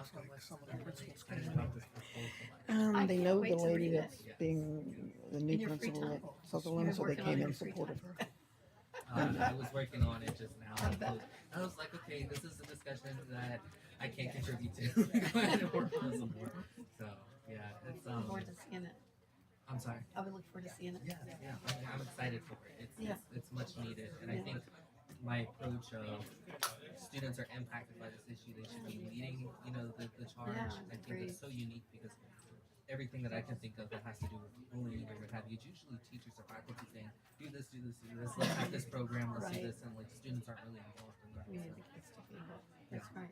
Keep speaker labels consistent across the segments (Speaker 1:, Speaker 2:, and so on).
Speaker 1: looks like some of the principals came in.
Speaker 2: They know the
Speaker 3: wait to
Speaker 2: lady
Speaker 3: read
Speaker 2: that's being the new
Speaker 3: your free
Speaker 2: principal
Speaker 3: time.
Speaker 2: at Sutherland, so they
Speaker 3: working on
Speaker 2: came
Speaker 3: it in
Speaker 2: in
Speaker 3: your free
Speaker 2: support of her.
Speaker 4: I was working on it just now. I was like, okay, this is a discussion that I can't contribute to. Go ahead and work on some more. So yeah, it's
Speaker 3: I look forward to seeing it.
Speaker 4: I'm sorry.
Speaker 3: I would look forward to seeing it.
Speaker 4: Yeah. I'm excited for it.
Speaker 3: Yeah.
Speaker 4: It's much needed, and I think my approach of students are impacted by this issue. They should be leading, the charge.
Speaker 3: Yeah,
Speaker 4: I think
Speaker 3: agreed.
Speaker 4: it's so unique because everything that I can think of that has to do with bullying or what have you, it's usually teachers or faculty saying, do this, do this, do this, let's have this program, let's do
Speaker 3: Right.
Speaker 4: this, and like students aren't really involved in that.
Speaker 3: We need
Speaker 4: So.
Speaker 3: the kids to be involved. That's
Speaker 4: Yeah.
Speaker 3: right.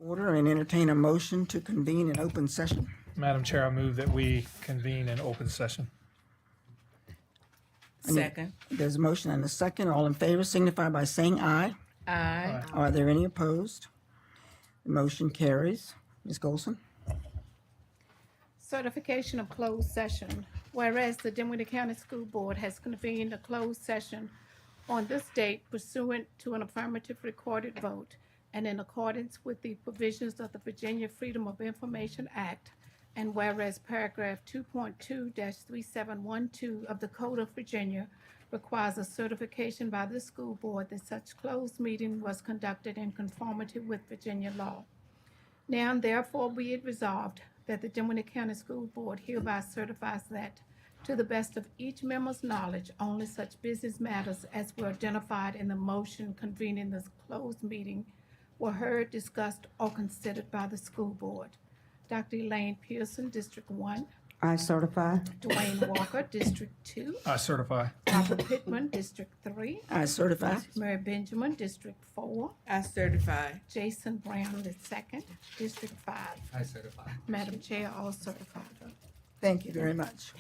Speaker 2: Order and entertain a motion to convene an open session.
Speaker 1: Madam Chair, I move that we convene an open session.
Speaker 5: Second.
Speaker 2: There's a motion and a second. All in favor signify by saying aye.
Speaker 5: Aye.
Speaker 2: Are there any opposed? The motion carries. Ms. Golson?
Speaker 6: Certification of closed session. Whereas the Dinwiddie County School Board has convened a closed session on this date pursuant to an affirmative recorded vote and in accordance with the provisions of the Virginia Freedom of Information Act, and whereas paragraph 2.2-3712 of the Code of Virginia requires a certification by the school board that such closed meeting was conducted in conformity with Virginia law. Now therefore be it resolved that the Dinwiddie County School Board hereby certifies that, to the best of each member's knowledge, only such business matters as were identified in the motion convening this closed meeting were heard, discussed, or considered by the school board. Dr. Elaine Pearson, District 1.
Speaker 7: I certify.
Speaker 6: Dwayne Walker, District 2.
Speaker 1: I certify.
Speaker 6: Robert Pittman, District 3.
Speaker 2: I certify.
Speaker 6: Mary Benjamin, District 4.
Speaker 5: I certify.
Speaker 6: Jason Brown, II, District 5.
Speaker 4: I certify.
Speaker 6: Madam Chair, all certified.
Speaker 2: Thank you very much.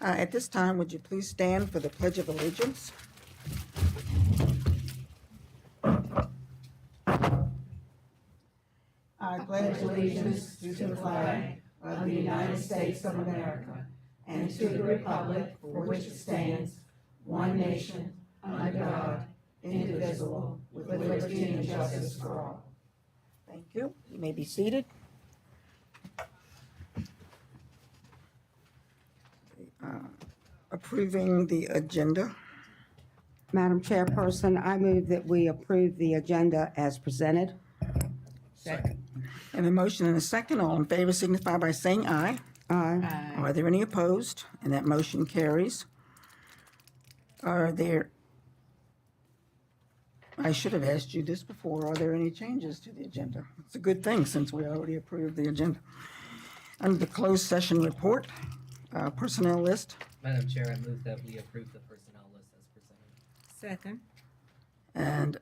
Speaker 2: At this time, would you please stand for the Pledge of Allegiance? I pledge allegiance to the flag of the United States of America and to the republic for which it stands, one nation, under God, indivisible, with liberty and justice for all. Thank you. You may be seated. Approving the agenda.
Speaker 7: Madam Chairperson, I move that we approve the agenda as presented.
Speaker 5: Second.
Speaker 2: And a motion and a second. All in favor signify by saying aye.
Speaker 7: Aye.
Speaker 2: Are there any opposed? And that motion carries. Are there, I should have asked you this before, are there any changes to the agenda? It's a good thing since we already approved the agenda. Under the closed session report, personnel list,
Speaker 4: Madam Chair, I move that we approve the personnel list as presented.
Speaker 5: Second.
Speaker 2: and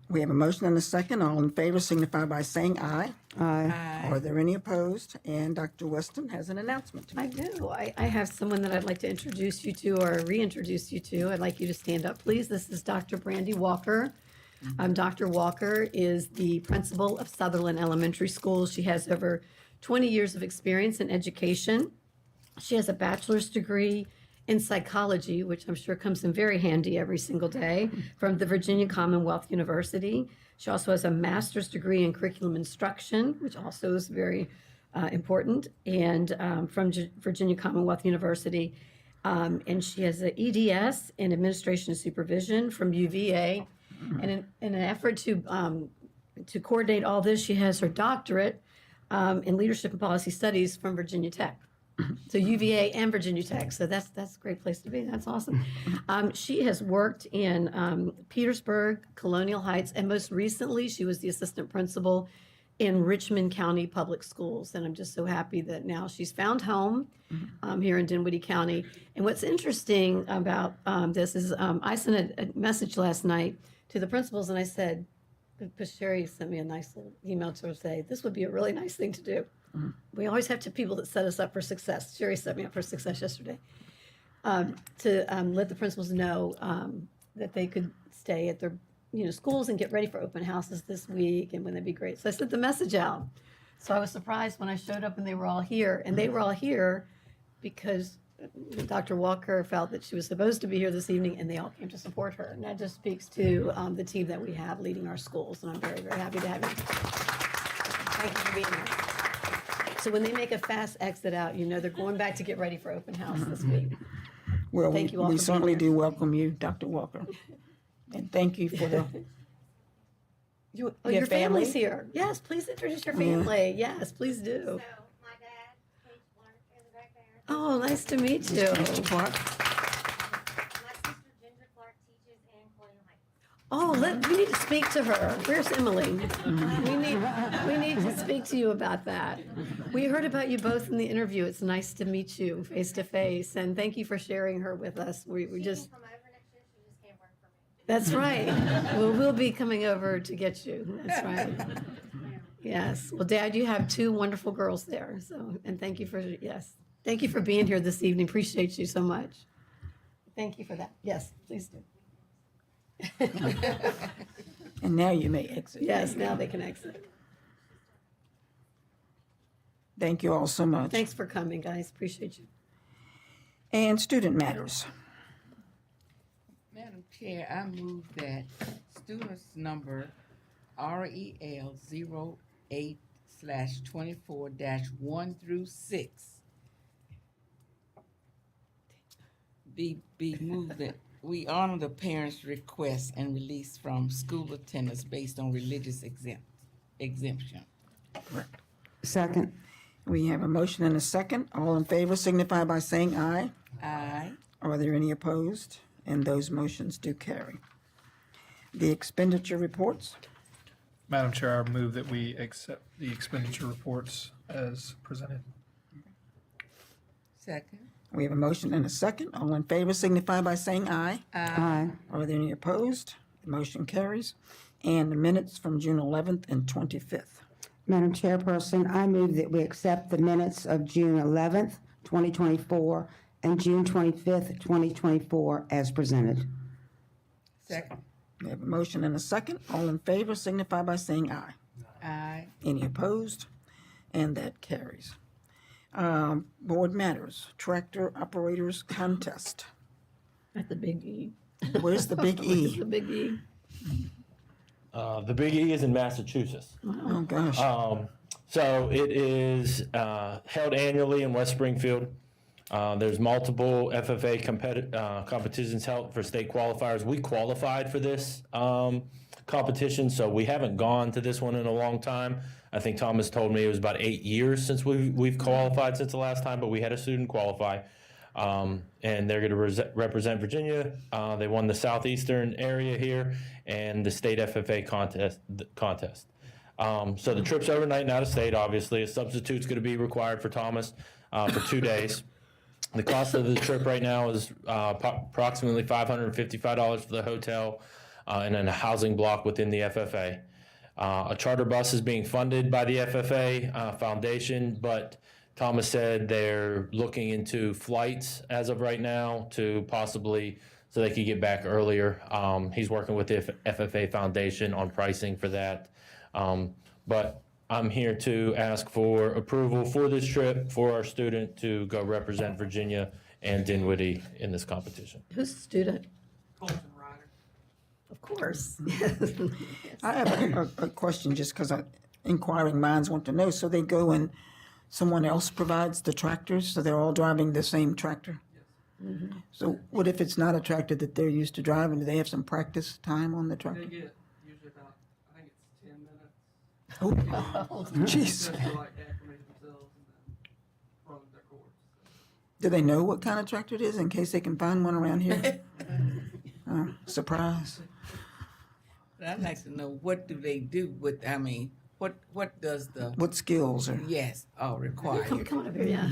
Speaker 2: we have a motion and a second. All in favor signify by saying aye.
Speaker 7: Aye.
Speaker 2: Are there any opposed? And Dr. Weston has an announcement to
Speaker 3: I
Speaker 2: make.
Speaker 3: do. I have someone that I'd like to introduce you to or reintroduce you to. I'd like you to stand up, please. This is Dr. Brandy Walker. Dr. Walker is the principal of Sutherland Elementary School. She has over 20 years of experience in education. She has a bachelor's degree in psychology, which I'm sure comes in very handy every single day, from the Virginia Commonwealth University. She also has a master's degree in curriculum instruction, which also is very important, and from Virginia Commonwealth University. And she has an EDS in administration and supervision from UVA. And in an effort to coordinate all this, she has her doctorate in leadership and policy studies from Virginia Tech. So UVA and Virginia Tech. So that's a great place to be. That's awesome. She has worked in Petersburg, Colonial Heights, and most recently she was the assistant principal in Richmond County Public Schools. And I'm just so happy that now she's found home here in Dinwiddie County. And what's interesting about this is I sent a message last night to the principals and I said, because Sherry sent me a nice little email to her say, this would be a really nice thing to do. We always have to people that set us up for success. Sherry set me up for success yesterday. To let the principals know that they could stay at their schools and get ready for open houses this week, and wouldn't that be great? So I sent the message out. So I was surprised when I showed up and they were all here, and they were all here because Dr. Walker felt that she was supposed to be here this evening, and they all came to support her. And that just speaks to the team that we have leading our schools, and I'm very, very happy to have you. Thank you for being here. So when they make a fast exit out, they're going back to get ready for open house this week.
Speaker 8: Well,
Speaker 3: Thank you all
Speaker 8: we
Speaker 3: for being
Speaker 8: certainly
Speaker 3: here.
Speaker 8: do welcome you, Dr. Walker. And thank you for the,
Speaker 3: Oh, your family's here. Yes, please introduce your family. Yes, please do.
Speaker 9: So my dad, Paige Blunt, is back there.
Speaker 3: Oh, nice to meet you.
Speaker 8: Mr. Clark.
Speaker 9: My sister Ginger Clark teaches in Colonial Heights.
Speaker 3: Oh, we need to speak to her. Where's Emily? We need to speak to you about that. We heard about you both in the interview. It's nice to meet you face to face, and thank you for sharing her with us. We
Speaker 9: She
Speaker 3: just,
Speaker 9: can come over next year. She just can't work for me.
Speaker 3: that's right. We'll be coming over to get you. That's right. Yes. Well, Dad, you have two wonderful girls there. So, and thank you for being here this evening. Appreciate you so much. Thank you for that. Yes, please do.
Speaker 8: And now you may exit.
Speaker 3: Yes, now they can exit.
Speaker 8: Thank you all so much.
Speaker 3: Thanks for coming, guys. Appreciate you.
Speaker 8: And student matters.
Speaker 5: Madam Chair, I move that students number REL 08/24-1 through 6 be moved that we honor the parents' request and release from school attendance based on religious exemption.
Speaker 7: Second.
Speaker 8: We have a motion and a second. All in favor signify by saying aye.
Speaker 5: Aye.
Speaker 8: Are there any opposed? And those motions do carry. The expenditure reports.
Speaker 1: Madam Chair, I move that we accept the expenditure reports as presented.
Speaker 5: Second.
Speaker 8: We have a motion and a second. All in favor signify by saying aye.
Speaker 7: Aye.
Speaker 8: Are there any opposed? The motion carries. And the minutes from June 11th and 25th.
Speaker 7: Madam Chairperson, I move that we accept the minutes of June 11th, 2024, and June 25th, 2024, as presented.
Speaker 5: Second.
Speaker 8: We have a motion and a second. All in favor signify by saying aye.
Speaker 5: Aye.
Speaker 8: Any opposed? And that carries. Board matters, tractor operators contest.
Speaker 3: At the Big E.
Speaker 8: Where's the big
Speaker 3: Where's
Speaker 8: E?
Speaker 3: the Big E?
Speaker 10: The Big E is in Massachusetts.
Speaker 8: Oh, gosh.
Speaker 10: So it is held annually in West Springfield. There's multiple FFA competitions held for state qualifiers. We qualified for this competition, so we haven't gone to this one in a long time. I think Thomas told me it was about 8 years since we've qualified since the last time, but we had a student qualify. And they're going to represent Virginia. They won the southeastern area here and the state FFA contest. So the trip's overnight and out of state, obviously. A substitute's going to be required for Thomas for 2 days. The cost of the trip right now is approximately $555 for the hotel and then a housing block within the FFA. A charter bus is being funded by the FFA Foundation, but Thomas said they're looking into flights as of right now to possibly so they could get back earlier. He's working with the FFA Foundation on pricing for that. But I'm here to ask for approval for this trip for our student to go represent Virginia and Dinwiddie in this competition.
Speaker 3: Who's the student?
Speaker 4: Colton Ryder.
Speaker 3: Of course.
Speaker 8: I have a question just because inquiring minds want to know. So they go and someone else provides the tractors, so they're all driving the same tractor?
Speaker 3: Mm-hmm.
Speaker 8: So what if it's not a tractor that they're used to driving? Do they have some practice time on the tractor?
Speaker 11: They get usually about, I think it's 10 minutes.
Speaker 8: Oh, jeez.
Speaker 11: Just to like acclimate themselves and then run their course.
Speaker 8: Do they know what kind of tractor it is in case they can find one around here? Surprise.
Speaker 5: But I'd like to know, what do they do with, what does the,
Speaker 8: What skills are,
Speaker 5: yes, require?
Speaker 3: Come on up here, yeah.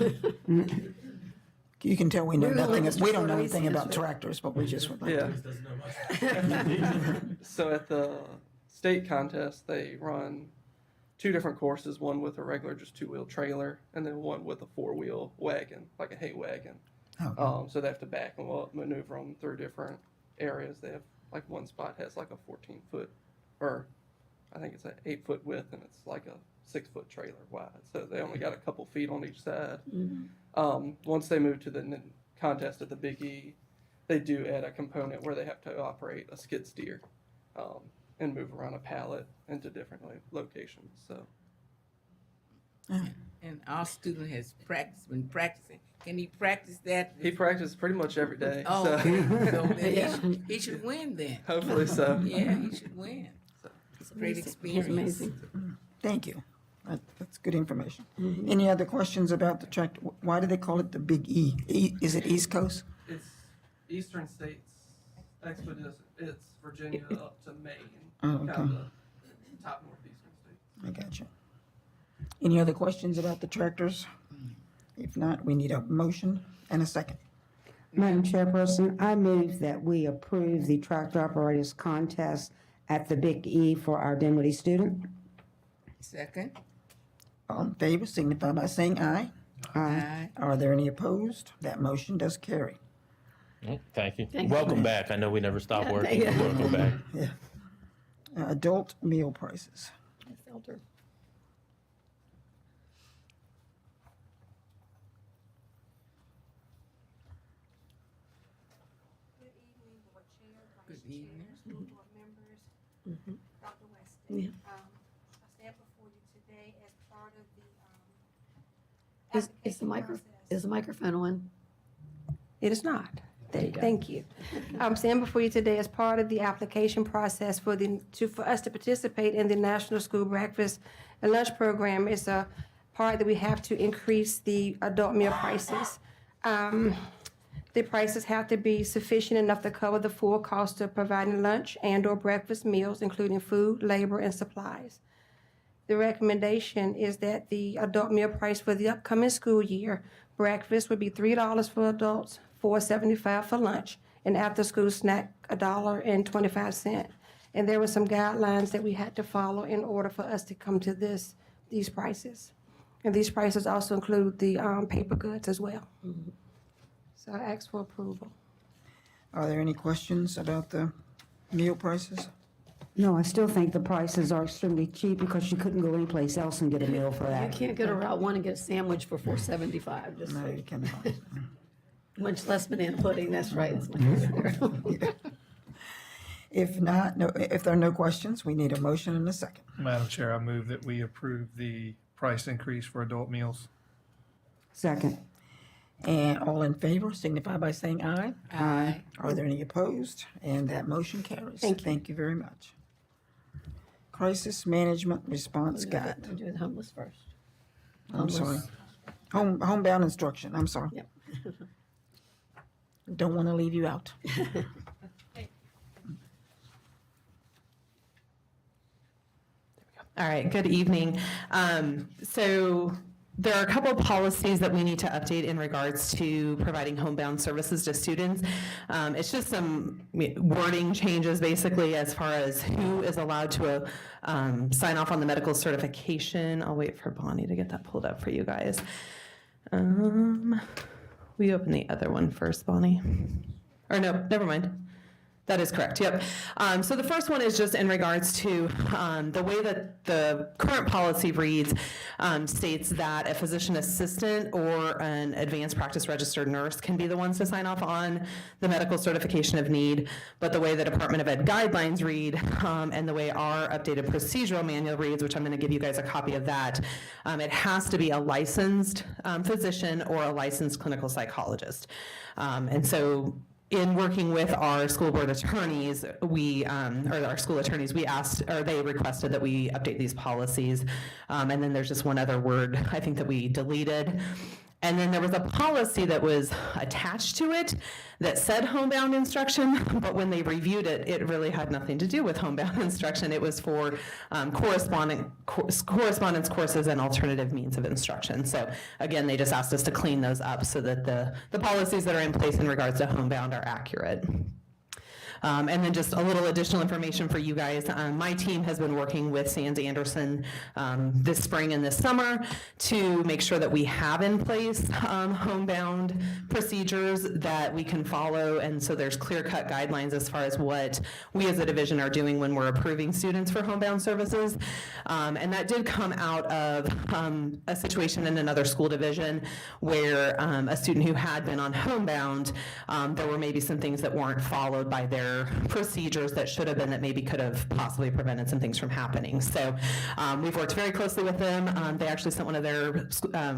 Speaker 8: you can tell we know
Speaker 3: We're gonna let
Speaker 8: nothing,
Speaker 3: Mr.
Speaker 8: we don't know
Speaker 3: Flores
Speaker 8: anything about
Speaker 3: answer it.
Speaker 8: tractors, but we just would like
Speaker 11: Yeah.
Speaker 8: to.
Speaker 11: So at the state contest, they run 2 different courses, one with a regular just 2-wheel trailer, and then one with a 4-wheel wagon, like a hay wagon.
Speaker 8: Okay.
Speaker 11: So they have to back them up, maneuver them through different areas. They have, like, one spot has like a 14-foot, or I think it's an 8-foot width, and it's like a 6-foot trailer wide. So they only got a couple feet on each side. Once they move to the contest at the Big E, they do add a component where they have to operate a skid steer and move around a pallet into different locations. So
Speaker 5: And our student has been practicing. Can he practice that?
Speaker 11: he practices pretty much every day.
Speaker 5: Oh,
Speaker 11: So
Speaker 5: so then he should win then.
Speaker 11: hopefully so.
Speaker 5: Yeah, he should win. It's a great experience.
Speaker 3: Amazing.
Speaker 8: Thank you. That's good information. Any other questions about the tractor? Why do they call it the Big E? Is it East Coast?
Speaker 11: It's Eastern States Expedition. It's Virginia up to Maine,
Speaker 8: Oh,
Speaker 11: kind
Speaker 8: okay.
Speaker 11: of the top northeastern states.
Speaker 8: I got you. Any other questions about the tractors? If not, we need a motion and a second.
Speaker 7: Madam Chairperson, I move that we approve the tractor operators contest at the Big E for our Dinwiddie student.
Speaker 5: Second.
Speaker 8: All in favor signify by saying aye.
Speaker 5: Aye.
Speaker 8: Are there any opposed? That motion does carry.
Speaker 10: Thank you.
Speaker 3: Thank you.
Speaker 10: Welcome back. I know we never stop
Speaker 3: Yeah,
Speaker 10: working.
Speaker 3: thank you.
Speaker 10: Welcome back.
Speaker 8: Adult meal prices.
Speaker 3: Ms. Elder.
Speaker 9: Good evening, Board Chair,
Speaker 5: Good
Speaker 9: Vice
Speaker 5: evening.
Speaker 9: Chair, school board members, Dr. Weston.
Speaker 3: Yeah.
Speaker 9: I stand before you today as part of the,
Speaker 3: Is the
Speaker 9: application process.
Speaker 3: microphone on?
Speaker 12: It is not.
Speaker 3: There you go.
Speaker 12: Thank you. I'm standing before you today as part of the application process for us to participate in the National School Breakfast and Lunch Program. It's a part that we have to increase the adult meal prices. The prices have to be sufficient enough to cover the full cost of providing lunch and/or breakfast meals, including food, labor, and supplies. The recommendation is that the adult meal price for the upcoming school year, breakfast would be $3 for adults, $4.75 for lunch, and after-school snack, $1.25. And there were some guidelines that we had to follow in order for us to come to these prices. And these prices also include the paper goods as well. So I ask for approval.
Speaker 8: Are there any questions about the meal prices?
Speaker 7: No, I still think the prices are extremely cheap because you couldn't go anyplace else and get a meal for
Speaker 3: You
Speaker 7: that.
Speaker 3: can't go to Route 1 and get a sandwich for $4.75, just
Speaker 8: No,
Speaker 3: so,
Speaker 8: you cannot.
Speaker 3: much less banana pudding, that's right. It's much better.
Speaker 8: If not, if there are no questions, we need a motion and a second.
Speaker 1: Madam Chair, I move that we approve the price increase for adult meals.
Speaker 7: Second.
Speaker 8: And all in favor signify by saying aye.
Speaker 5: Aye.
Speaker 8: Are there any opposed? And that motion carries.
Speaker 12: Thank you.
Speaker 8: Thank you very much. Crisis Management Response
Speaker 3: We'll
Speaker 8: Guide.
Speaker 3: do the homeless first.
Speaker 8: I'm sorry. Homebound instruction, I'm sorry.
Speaker 3: Yep.
Speaker 8: Don't want to leave you out.
Speaker 13: All right, good evening. So there are a couple of policies that we need to update in regards to providing homebound services to students. It's just some wording changes basically as far as who is allowed to sign off on the medical certification. I'll wait for Bonnie to get that pulled up for you guys. We open the other one first, Bonnie. Or no, never mind. That is correct, yep. So the first one is just in regards to the way that the current policy reads, states that a physician assistant or an advanced practice registered nurse can be the ones to sign off on the medical certification of need, but the way the Department of Ed guidelines read and the way our updated procedural manual reads, which I'm gonna give you guys a copy of that, it has to be a licensed physician or a licensed clinical psychologist. And so in working with our school board attorneys, or our school attorneys, we asked, or they requested that we update these policies. And then there's just one other word, I think, that we deleted. And then there was a policy that was attached to it that said homebound instruction, but when they reviewed it, it really had nothing to do with homebound instruction. It was for correspondence courses and alternative means of instruction. So again, they just asked us to clean those up so that the policies that are in place in regards to homebound are accurate. And then just a little additional information for you guys. My team has been working with Sands Anderson this spring and this summer to make sure that we have in place homebound procedures that we can follow. And so there's clear-cut guidelines as far as what we as a division are doing when we're approving students for homebound services. And that did come out of a situation in another school division where a student who had been on homebound, there were maybe some things that weren't followed by their procedures that should have been, that maybe could have possibly prevented some things from happening. So we've worked very closely with them. They actually sent one of their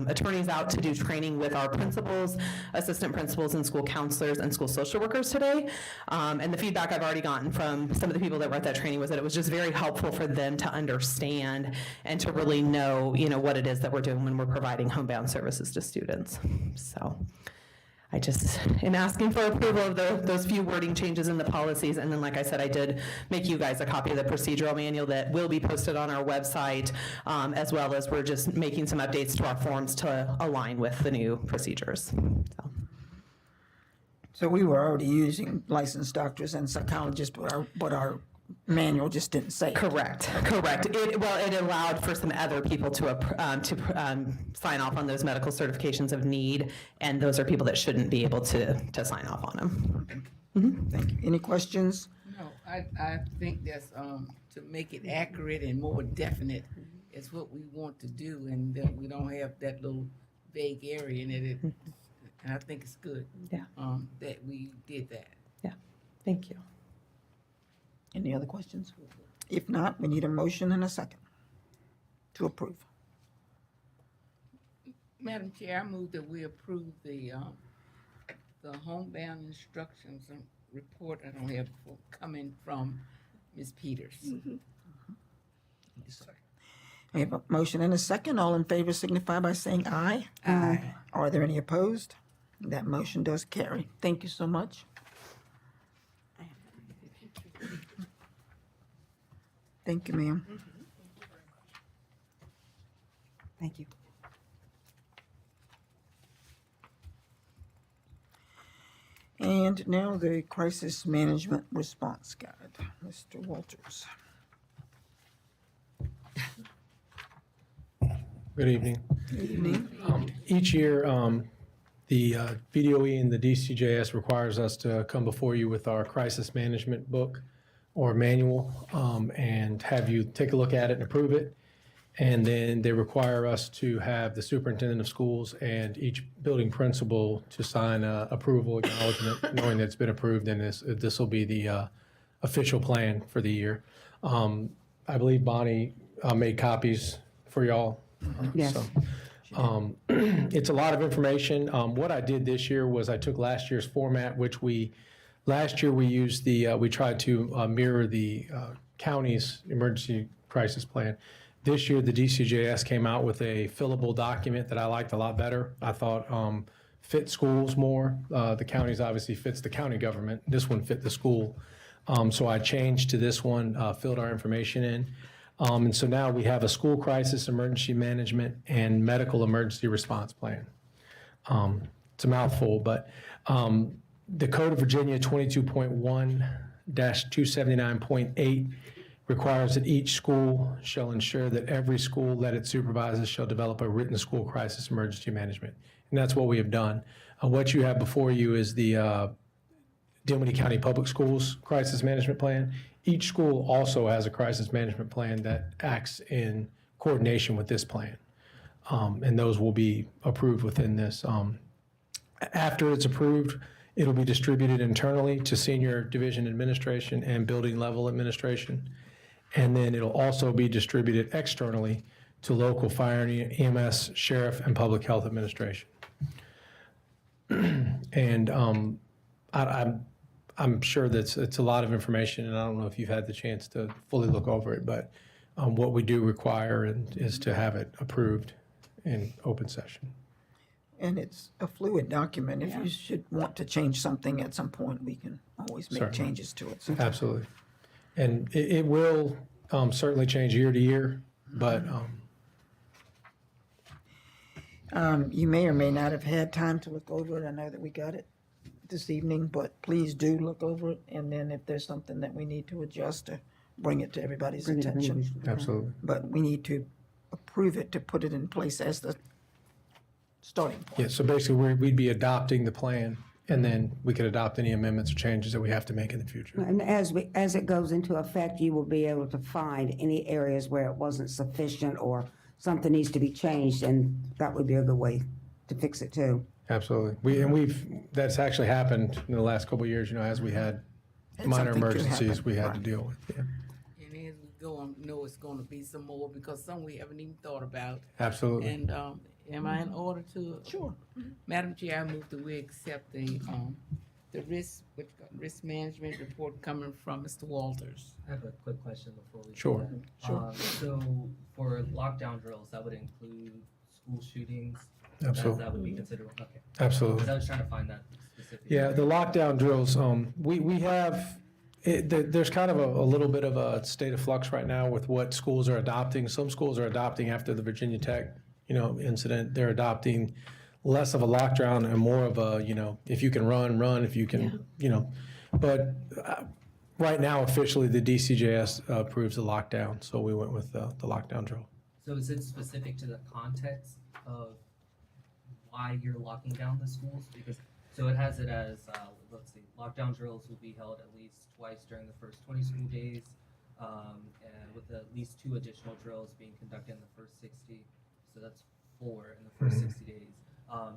Speaker 13: attorneys out to do training with our principals, assistant principals, and school counselors and school social workers today. And the feedback I've already gotten from some of the people that were at that training was that it was just very helpful for them to understand and to really know, what it is that we're doing when we're providing homebound services to students. So I just am asking for approval of those few wording changes in the policies. And then, like I said, I did make you guys a copy of the procedural manual that will be posted on our website, as well as we're just making some updates to our forms to align with the new procedures.
Speaker 8: So we were already using licensed doctors and psychologists, but our manual just didn't say it.
Speaker 13: Correct. It allowed for some other people to sign off on those medical certifications of need, and those are people that shouldn't be able to sign off on them.
Speaker 8: Thank you. Any questions?
Speaker 5: No, I think that's, to make it accurate and more definite is what we want to do, and then we don't have that little vague area in it. And I think it's good.
Speaker 13: Yeah.
Speaker 5: That we did that.
Speaker 13: Yeah. Thank you.
Speaker 8: Any other questions? If not, we need a motion and a second to approve.
Speaker 5: Madam Chair, I move that we approve the homebound instructions and report I don't have coming from Ms. Peters.
Speaker 8: I have a motion and a second. All in favor signify by saying aye. Aye. Are there any opposed? That motion does carry. Thank you so much. Thank you, ma'am.
Speaker 7: Thank you.
Speaker 8: And now the crisis management response guide. Mr. Walters.
Speaker 1: Good evening.
Speaker 8: Good evening.
Speaker 1: Each year, the VDOE and the DCJS requires us to come before you with our crisis management book or manual, and have you take a look at it and approve it. And then they require us to have the superintendent of schools and each building principal to sign a approval acknowledgement, knowing that it's been approved, and this will be the official plan for the year. I believe Bonnie made copies for y'all.
Speaker 7: Yes.
Speaker 1: So, it's a lot of information. What I did this year was I took last year's format, which last year we used we tried to mirror the county's emergency crisis plan. This year, the DCJS came out with a fillable document that I liked a lot better. I thought fit schools more. The counties obviously fits the county government. This one fit the school. So I changed to this one, filled our information in. And so now we have a school crisis emergency management and medical emergency response plan. It's a mouthful, but the Code of Virginia 22.1-279.8 requires that each school shall ensure that every school that it supervises shall develop a written school crisis emergency management. And that's what we have done. What you have before you is the Dinwiddie County Public Schools Crisis Management Plan. Each school also has a crisis management plan that acts in coordination with this plan. And those will be approved within this. After it's approved, it'll be distributed internally to senior division administration and building level administration. And then it'll also be distributed externally to local fire and EMS, sheriff, and public health administration. And I'm sure that it's a lot of information, and I don't know if you've had the chance to fully look over it, but what we do require is to have it approved in open session.
Speaker 8: And it's a fluid document. If you should want to change something at some point, we can always make
Speaker 1: Certainly.
Speaker 8: changes to it.
Speaker 1: Absolutely. And it will certainly change year to year, but
Speaker 8: you may or may not have had time to look over it. I know that we got it this evening, but please do look over it, and then if there's something that we need to adjust or bring it to everybody's
Speaker 7: Bring it to
Speaker 8: attention.
Speaker 7: everybody's-
Speaker 1: Absolutely.
Speaker 8: But we need to approve it to put it in place as the starting point.
Speaker 1: Yeah, so basically, we'd be adopting the plan, and then we could adopt any amendments or changes that we have to make in the future.
Speaker 7: And as it goes into effect, you will be able to find any areas where it wasn't sufficient or something needs to be changed, and that would be a good way to fix it too.
Speaker 1: Absolutely. That's actually happened in the last couple of years, as we had
Speaker 8: And
Speaker 1: minor
Speaker 8: something could
Speaker 1: emergencies
Speaker 8: happen,
Speaker 1: we had to
Speaker 8: right.
Speaker 1: deal with. Yeah,
Speaker 5: And as we go on, know it's gonna be some more because some we haven't even thought about.
Speaker 1: absolutely.
Speaker 5: And, am I in order to? Sure. Madam Chair, I move that we accept the risk management report coming from Mr. Walters.
Speaker 4: I have a quick question before we. do
Speaker 1: Sure.
Speaker 4: that.
Speaker 8: Sure.
Speaker 4: So for lockdown drills, that would include school shootings?
Speaker 1: Absolutely.
Speaker 4: That would be considered, okay.
Speaker 1: Absolutely.
Speaker 4: Because I was trying to find that specific.
Speaker 1: Yeah, the lockdown drills, we have, there's kind of a little bit of a state of flux right now with what schools are adopting. Some schools are adopting after the Virginia Tech, incident, they're adopting less of a lockdown and more of a, if you can run, if you can, but right now officially the DCJS approves the lockdown, so we went with the lockdown drill.
Speaker 4: So is it specific to the context of why you're locking down the schools? Because, so it has it as, let's see, lockdown drills will be held at least twice during the first 20 school days, and with at least 2 additional drills being conducted in the first 60. So that's 4 in the first 60 days.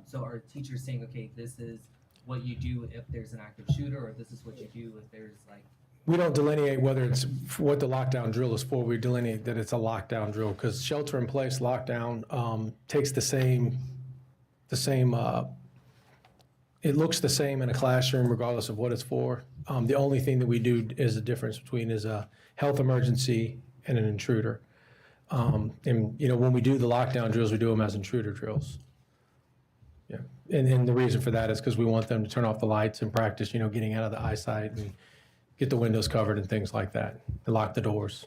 Speaker 4: So are teachers saying, okay, this is what you do if there's an active shooter, or this is what you do if there's like?
Speaker 1: We don't delineate whether it's what the lockdown drill is for. We delineate that it's a lockdown drill because shelter-in-place lockdown takes the same. It looks the same in a classroom regardless of what it's for. The only thing that we do is the difference between is a health emergency and an intruder. And when we do the lockdown drills, we do them as intruder drills. Yeah, and the reason for that is because we want them to turn off the lights and practice, getting out of the eyesight and get the windows covered and things like that. They lock the doors.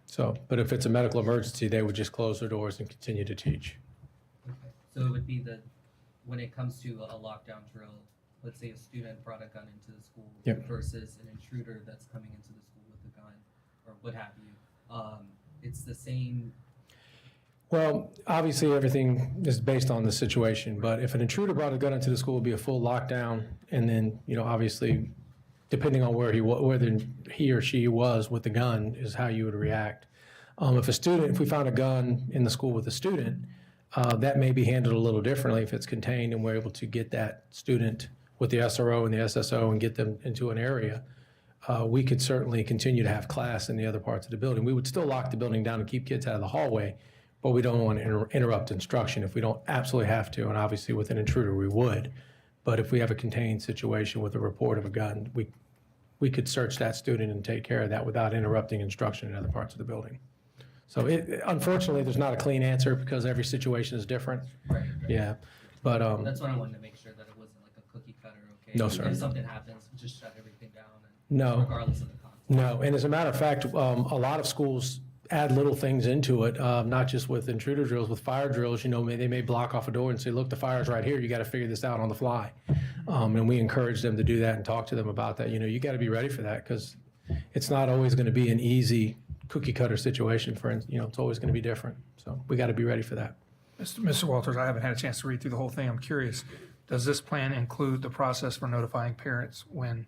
Speaker 1: So, but if it's a medical emergency, they would just close their doors and continue to teach.
Speaker 4: Okay. So it would be when it comes to a lockdown drill, let's say a student brought a gun into the school
Speaker 1: Yep.
Speaker 4: versus an intruder that's coming into the school with a gun or what have you. It's the same.
Speaker 1: Well, obviously, everything is based on the situation, but if an intruder brought a gun into the school, it would be a full lockdown, and then, obviously, depending on whether he or she was with the gun is how you would react. If we found a gun in the school with a student, that may be handled a little differently if it's contained and we're able to get that student with the SRO and the SSO and get them into an area. We could certainly continue to have class in the other parts of the building. We would still lock the building down and keep kids out of the hallway, but we don't want to interrupt instruction if we don't absolutely have to, and obviously with an intruder we would. But if we have a contained situation with a report of a gun, we could search that student and take care of that without interrupting instruction in other parts of the building. So unfortunately, there's not a clean answer because every situation is different.
Speaker 4: Right.
Speaker 1: Yeah, but
Speaker 4: That's what I wanted to make sure that it wasn't like a cookie cutter. Okay.
Speaker 1: No, sir.
Speaker 4: If something happens, just shut everything down.
Speaker 1: No.
Speaker 4: Regardless of the context.
Speaker 1: no, and as a matter of fact, a lot of schools add little things into it, not just with intruder drills, with fire drills. They may block off a door and say, look, the fire's right here. You got to figure this out on the fly. And we encourage them to do that and talk to them about that. You got to be ready for that because it's not always going to be an easy cookie cutter situation. It's always going to be different. So we got to be ready for that.
Speaker 14: Mr. Walters, I haven't had a chance to read through the whole thing. I'm curious, does this plan include the process for notifying parents when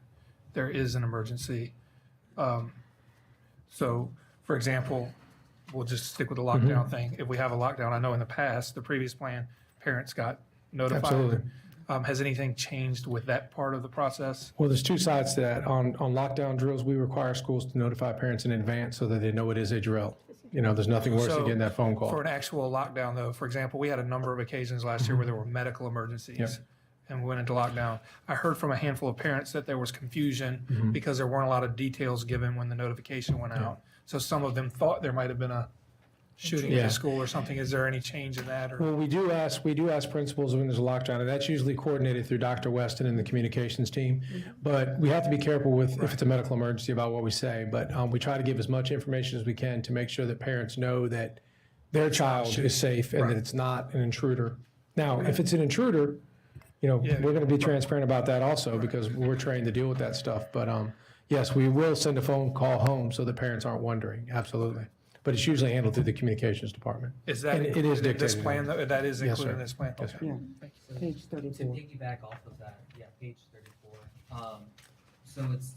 Speaker 14: there is an emergency? So, for example, we'll just stick with the lockdown thing. If we have a lockdown, I know in the past, the previous plan, parents got notified.
Speaker 1: Absolutely.
Speaker 14: Has anything changed with that part of the process?
Speaker 1: Well, there's 2 sides to that. On lockdown drills, we require schools to notify parents in advance so that they know it is a drill. There's nothing worse than
Speaker 14: So,
Speaker 1: getting that phone call.
Speaker 14: For an actual lockdown, though, for example, we had a number of occasions last year where there were medical emergencies.
Speaker 1: Yep.
Speaker 14: And we went into lockdown. I heard from a handful of parents that there was confusion because there weren't a lot of details given when the notification went out. So some of them thought there might have been a shooting at
Speaker 1: Yeah.
Speaker 14: the school or something. Is there any change in that? Or
Speaker 1: Well, we do ask principals when there's a lockdown, and that's usually coordinated through Dr. Weston and the communications team. But we have to be careful with if it's a medical emergency about what we say. But we try to give as much information as we can to make sure that parents know that their child is safe and that it's not an intruder. Now, if it's an intruder, you know,
Speaker 14: Yeah.
Speaker 1: we're going to be transparent about that also because we're trained to deal with that stuff. But yes, we will send a phone call home so the parents aren't wondering. Absolutely. But it's usually handled through the communications department.
Speaker 14: Is that
Speaker 1: And it is
Speaker 14: included in this
Speaker 1: dictated.
Speaker 14: plan? That is
Speaker 1: Yes,
Speaker 14: included in
Speaker 1: sir.
Speaker 14: this plan?
Speaker 1: Yes,
Speaker 14: Okay.
Speaker 7: Yeah.
Speaker 4: So
Speaker 7: Page
Speaker 4: to
Speaker 7: 34.
Speaker 4: piggyback off of that, yeah, page 34. So it's,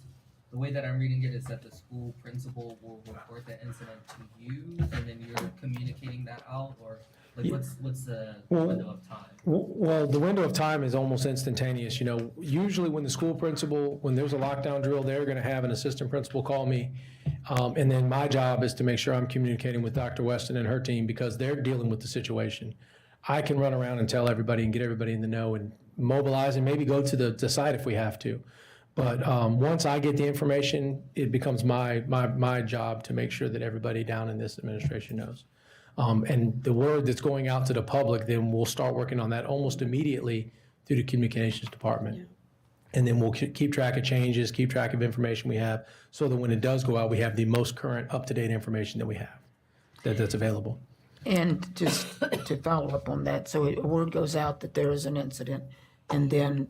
Speaker 4: the way that I'm reading it is that the school principal will report the incident to you, and then you're communicating that out, or like what's the
Speaker 1: Well-
Speaker 4: window of time?
Speaker 1: Well, the window of time is almost instantaneous. You know, usually when the school principal, when there's a lockdown drill, they're going to have an assistant principal call me. And then my job is to make sure I'm communicating with Dr. Weston and her team because they're dealing with the situation. I can run around and tell everybody and get everybody in the know and mobilize and maybe go to the site if we have to. But once I get the information, it becomes my job to make sure that everybody down in this administration knows. And the word that's going out to the public, then we'll start working on that almost immediately through the communications department. And then we'll keep track of changes, keep track of information we have, so that when it does go out, we have the most current, up-to-date information that we have, that's available.
Speaker 8: And just to follow up on that, so a word goes out that there is an incident, and then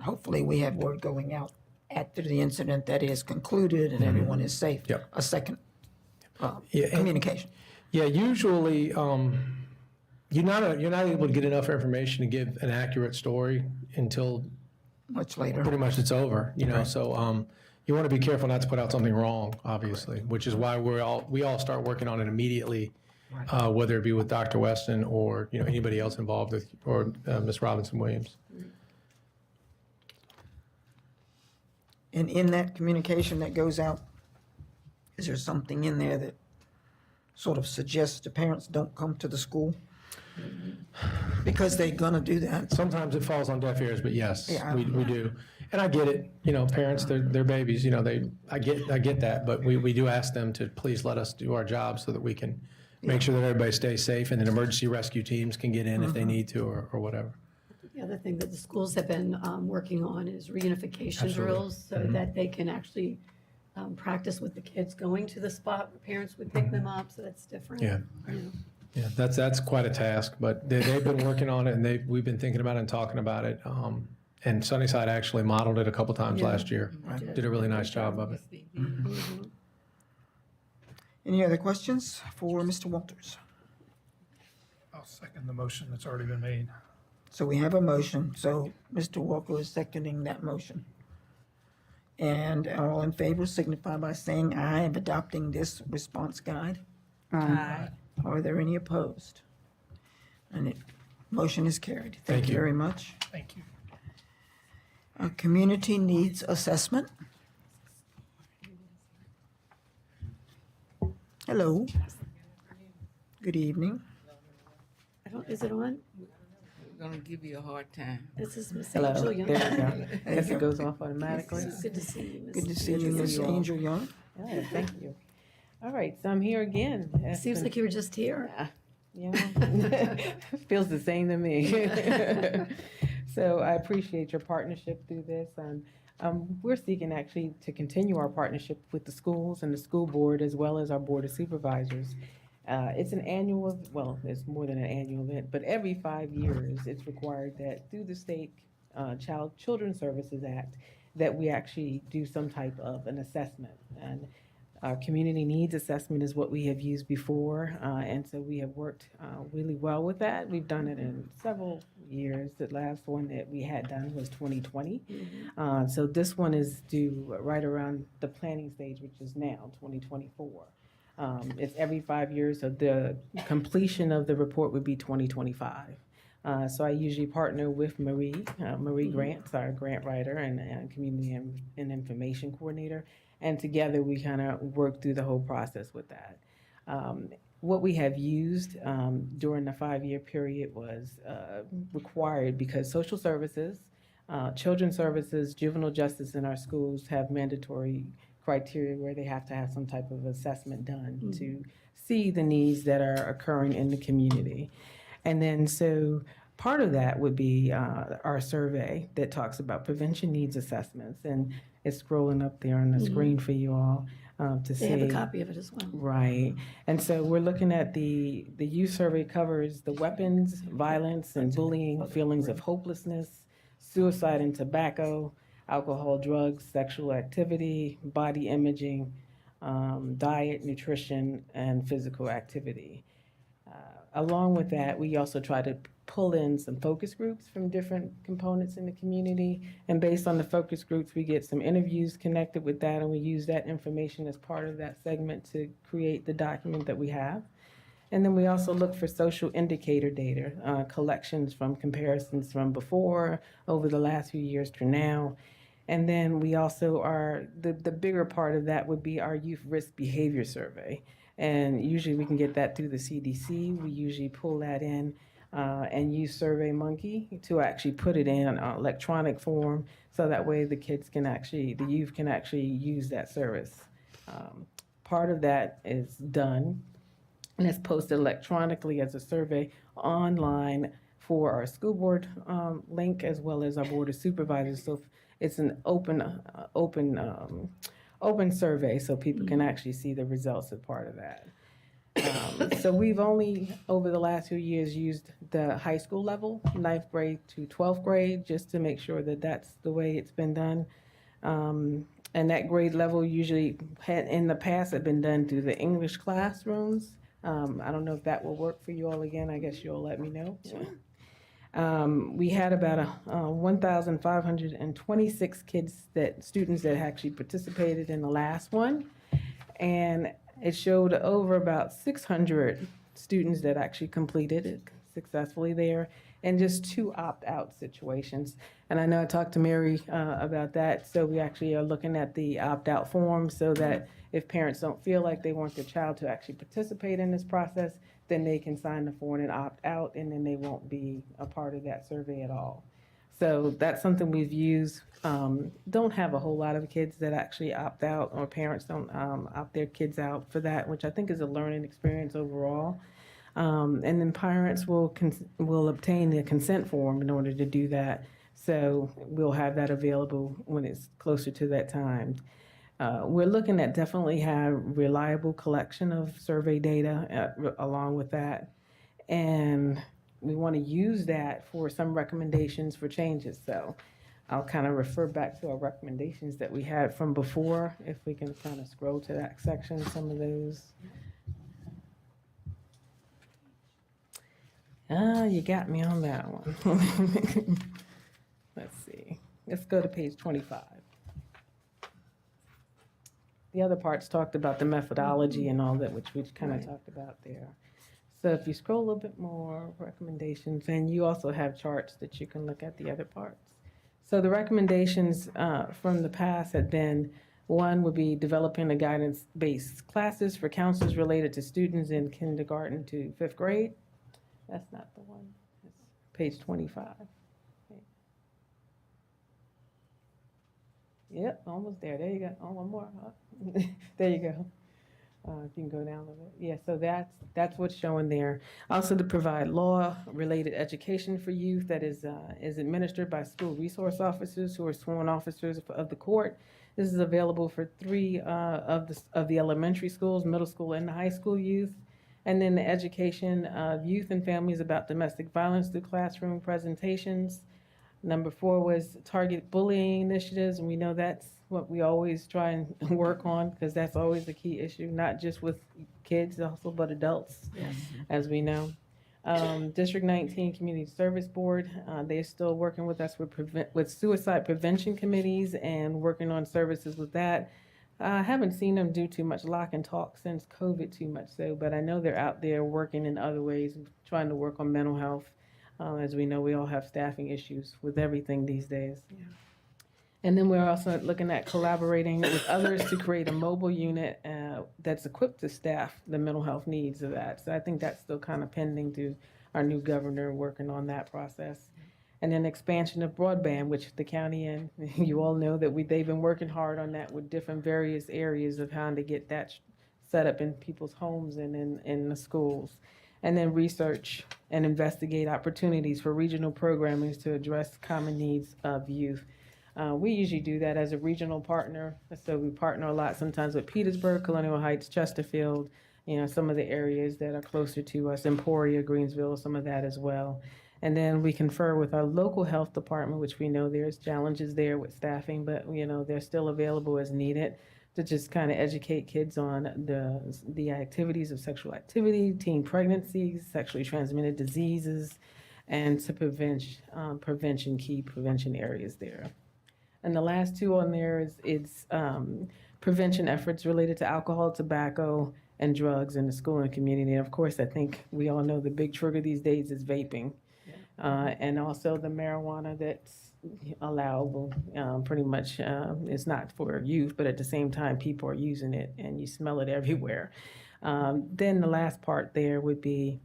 Speaker 8: hopefully we have word going out after the incident that is concluded and everyone is safe.
Speaker 1: Yep.
Speaker 8: A second
Speaker 1: Yeah, and-
Speaker 8: communication.
Speaker 1: Yeah, usually, you're not able to get enough information to give an accurate story until
Speaker 8: Much later.
Speaker 1: pretty much it's over, you know, so, you want to be careful not to put out something wrong, obviously, which is why we all start working on it immediately, whether it be with Dr. Weston or, you know, anybody else involved with, or Ms. Robinson Williams.
Speaker 8: And in that communication that goes out, is there something in there that sort of suggests the parents don't come to the school? Because they're gonna do that.
Speaker 1: Sometimes it falls on deaf ears, but yes,
Speaker 8: Yeah.
Speaker 1: we do. And I get it, you know, parents, they're babies, you know, I get that, but we do ask them to please let us do our job so that we can make sure that everybody stays safe and then emergency rescue teams can get in if they need to or whatever.
Speaker 3: The other thing that the schools have been working on is reunification
Speaker 1: Absolutely.
Speaker 3: drills so that they can actually practice with the kids going to the spot where parents would pick them up, so that's different.
Speaker 1: Yeah.
Speaker 3: you know.
Speaker 1: Yeah, that's quite a task, but they've been working on it and we've been thinking about it and talking about it. And Sunnyside actually modeled it a couple times
Speaker 3: Yeah.
Speaker 1: last year.
Speaker 3: Right.
Speaker 1: Did a really nice job of it.
Speaker 8: Any other questions for Mr. Walters?
Speaker 14: I'll second the motion that's already been made.
Speaker 8: So we have a motion, so Mr. Walker is seconding that motion. And all in favor signify by saying aye of adopting this response guide.
Speaker 7: Aye.
Speaker 8: Are there any opposed? And it, motion is carried.
Speaker 1: Thank
Speaker 8: Thank you
Speaker 1: you.
Speaker 8: very much.
Speaker 14: Thank you.
Speaker 8: Community needs assessment. Hello. Good evening.
Speaker 3: Is it on?
Speaker 5: We're gonna give you a hard time.
Speaker 3: This is Miss
Speaker 15: Hello,
Speaker 3: Angel
Speaker 15: there
Speaker 3: Young.
Speaker 15: you go. Guess it goes off automatically.
Speaker 3: Good to see you, Miss.
Speaker 8: Good to see you, Miss Angel Young.
Speaker 15: Yeah, thank you. All right, so I'm here again.
Speaker 3: Seems like you were just here.
Speaker 15: Yeah, feels the same to me. So I appreciate your partnership through this. We're seeking actually to continue our partnership with the schools and the school board as well as our board of supervisors. It's an annual, well, it's more than an annual event, but every 5 years, it's required that through the state Children's Services Act, that we actually do some type of an assessment. And our community needs assessment is what we have used before, and so we have worked really well with that. We've done it in several years. The last one that we had done was 2020. So this one is due right around the planning stage, which is now 2024. It's every 5 years, so the completion of the report would be 2025. So I usually partner with Marie Grants, our grant writer and community and information coordinator, and together we kind of work through the whole process with that. What we have used during the 5-year period was required because social services, children's services, juvenile justice in our schools have mandatory criteria where they have to have some type of assessment done to see the needs that are occurring in the community. And then so part of that would be our survey that talks about prevention needs assessments, and it's scrolling up there on the screen for you all to see.
Speaker 3: They have a copy of it as well.
Speaker 15: Right. And so we're looking at the youth survey covers the weapons, violence, and bullying, feelings of hopelessness, suicide and tobacco, alcohol, drugs, sexual activity, body imaging, diet, nutrition, and physical activity. Along with that, we also try to pull in some focus groups from different components in the community. And based on the focus groups, we get some interviews connected with that, and we use that information as part of that segment to create the document that we have. And then we also look for social indicator data, collections from comparisons from before, over the last few years to now. And then we also the bigger part of that would be our youth risk behavior survey. And usually we can get that through the CDC. We usually pull that in and use SurveyMonkey to actually put it in an electronic form, so that way the youth can actually use that service. Part of that is done, and it's posted electronically as a survey online for our school board link, as well as our board of supervisors. So it's an open survey, so people can actually see the results as part of that. So we've only, over the last few years, used the high school level, 9th grade to 12th grade, just to make sure that that's the way it's been done. And that grade level usually in the past had been done through the English classrooms. I don't know if that will work for you all again. I guess you'll let me know. We had about 1,526 students that actually participated in the last one. And it showed over about 600 students that actually completed it successfully there, and just 2 opt-out situations. And I know I talked to Mary about that, so we actually are looking at the opt-out form, so that if parents don't feel like they want their child to actually participate in this process, then they can sign the form and opt out, and then they won't be a part of that survey at all. So that's something we've used. Don't have a whole lot of kids that actually opt out, or parents don't opt their kids out for that, which I think is a learning experience overall. And then parents will obtain the consent form in order to do that. So we'll have that available when it's closer to that time. We're looking at definitely have reliable collection of survey data along with that. And we want to use that for some recommendations for changes. So I'll kind of refer back to our recommendations that we had from before, if we can kind of scroll to that section, some of those. You got me on that one. Let's see. Let's go to page 25. The other parts talked about the methodology and all that, which we kind of talked about there. So if you scroll a little bit more, recommendations, and you also have charts that you can look at the other parts. So the recommendations from the past had been, one would be developing the guidance-based classes for counselors related to students in kindergarten to 5th grade. That's not the one. It's page 25. Yep, almost there. There you go. Oh, one more. There you go. If you can go down a little bit. Yeah, so that's what's showing there. Also to provide law-related education for youth that is administered by school resource officers who are sworn officers of the court. This is available for 3 of the elementary schools, middle school, and the high school youth. And then the education of youth and families about domestic violence through classroom presentations. Number 4 was target bullying initiatives, and we know that's what we always try and work on, because that's always a key issue, not just with kids, also but adults, as we know. District 19 Community Service Board, they're still working with us with suicide prevention committees and working on services with that. I haven't seen them do too much lock and talk since COVID too much so, but I know they're out there working in other ways, trying to work on mental health. As we know, we all have staffing issues with everything these days. Yeah. And then we're also looking at collaborating with others to create a mobile unit that's equipped to staff the mental health needs of that. So I think that's still kind of pending to our new governor working on that process. And then expansion of broadband, which the county and you all know that they've been working hard on that with different various areas of how to get that set up in people's homes and in the schools. And then research and investigate opportunities for regional programming to address common needs of youth. We usually do that as a regional partner. So we partner a lot sometimes with Petersburg, Colonial Heights, Chesterfield, some of the areas that are closer to us, Emporia, Greensville, some of that as well. And then we confer with our local health department, which we know there's challenges there with staffing, but they're still available as needed to just kind of educate kids on the activities of sexual activity, teen pregnancies, sexually transmitted diseases, and to key prevention areas there. And the last two on there is prevention efforts related to alcohol, tobacco, and drugs in the school and community. And of course, I think we all know the big trigger these days is vaping. And also the marijuana that's allowable, pretty much it's not for youth, but at the same time, people are using it and you smell it everywhere. Then the last part there would be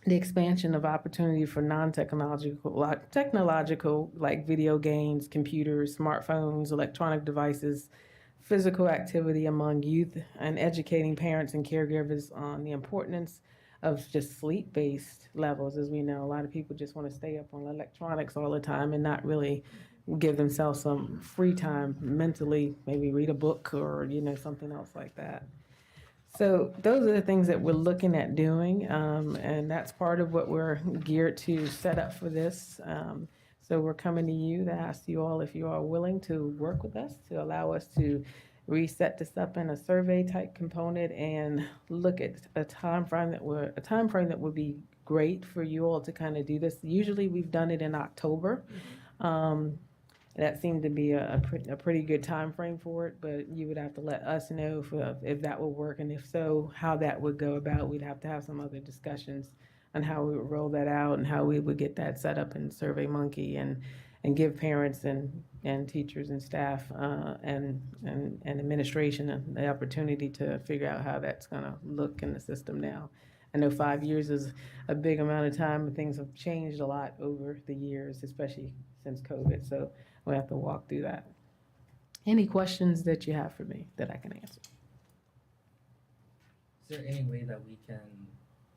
Speaker 15: the expansion of opportunity for technological like video games, computers, smartphones, electronic devices, physical activity among youth, and educating parents and caregivers on the importance of just sleep-based levels. As we know, a lot of people just want to stay up on electronics all the time and not really give themselves some free time mentally, maybe read a book or, something else like that. So those are the things that we're looking at doing, and that's part of what we're geared to set up for this. So we're coming to you to ask you all if you are willing to work with us to allow us to reset this up in a survey type component and look at a time frame that would be great for you all to kind of do this. Usually we've done it in October. That seemed to be a pretty good time frame for it, but you would have to let us know if that would work, and if so, how that would go about. We'd have to have some other discussions on how we would roll that out and how we would get that set up in SurveyMonkey and give parents and teachers and staff and administration the opportunity to figure out how that's going to look in the system now. I know 5 years is a big amount of time, and things have changed a lot over the years, especially since COVID. So we have to walk through that. Any questions that you have for me that I can answer?
Speaker 4: Is there any way that we can,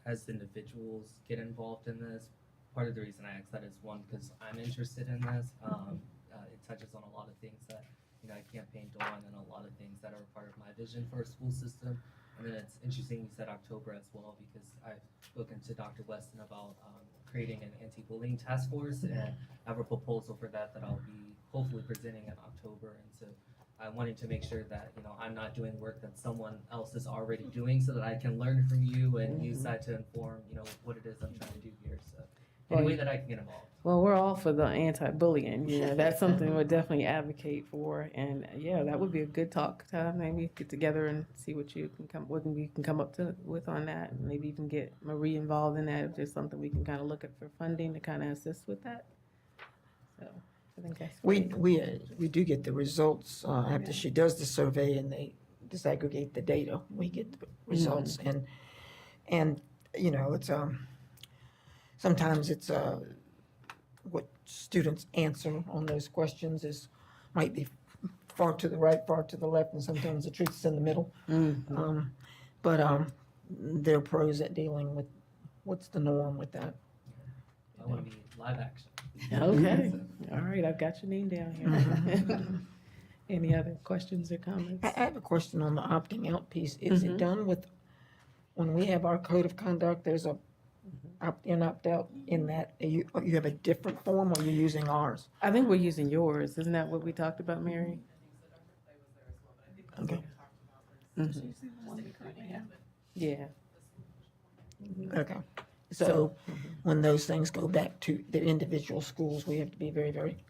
Speaker 4: as individuals, get involved in this? Part of the reason I ask that is one, because I'm interested in this. It touches on a lot of things that I campaigned on, and a lot of things that are part of my vision for a school system. And then it's interesting you said October as well, because I've spoken to Dr. Weston about creating an anti-bullying task force, and I have a proposal for that I'll be hopefully presenting in October. And so I'm wanting to make sure that I'm not doing work that someone else is already doing, so that I can learn from you and use that to inform what it is I'm trying to do here. So any way that I can get involved.
Speaker 15: Well, we're all for the anti-bullying. That's something we'll definitely advocate for. And yeah, that would be a good talk time. Maybe get together and see what we can come up with on that. And maybe even get Marie involved in that if there's something we can kind of look at for funding to kind of assist with that. So I think that's great.
Speaker 8: We do get the results after she does the survey and they disaggregate the data. We get the results and it's sometimes it's what students answer on those questions might be far to the right, far to the left, and sometimes the truth is in the middle. But there are pros at dealing with what's the norm with that.
Speaker 4: I want to be live action.
Speaker 15: Okay. All right. I've got your name down here. Any other questions or comments?
Speaker 8: I have a question on the opting out piece. Is it done with, when we have our code of conduct, there's a opt-in, opt-out in that? You have a different form, or you're using ours?
Speaker 15: I think we're using yours. Isn't that what we talked about, Mary?
Speaker 8: Okay.
Speaker 15: Yeah.
Speaker 8: Okay. So when those things go back to their individual schools, we have to be very, very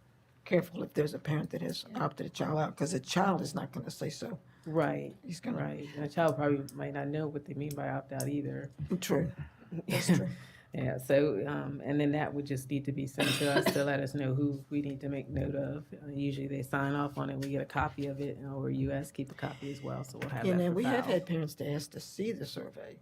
Speaker 8: careful if there's a parent that has opted a child out, because the child is not going to say so.
Speaker 15: Right.
Speaker 8: He's gonna.
Speaker 15: Right. And a child probably might not know what they mean by opt-out either.
Speaker 8: True. That's true.
Speaker 15: Yeah, so, and then that would just need to be sent to us to let us know who we need to make note of. Usually they sign off on it, we get a copy of it, or US keep a copy as well, so we'll have that for
Speaker 8: We have
Speaker 15: file.
Speaker 8: had parents to ask to see the survey.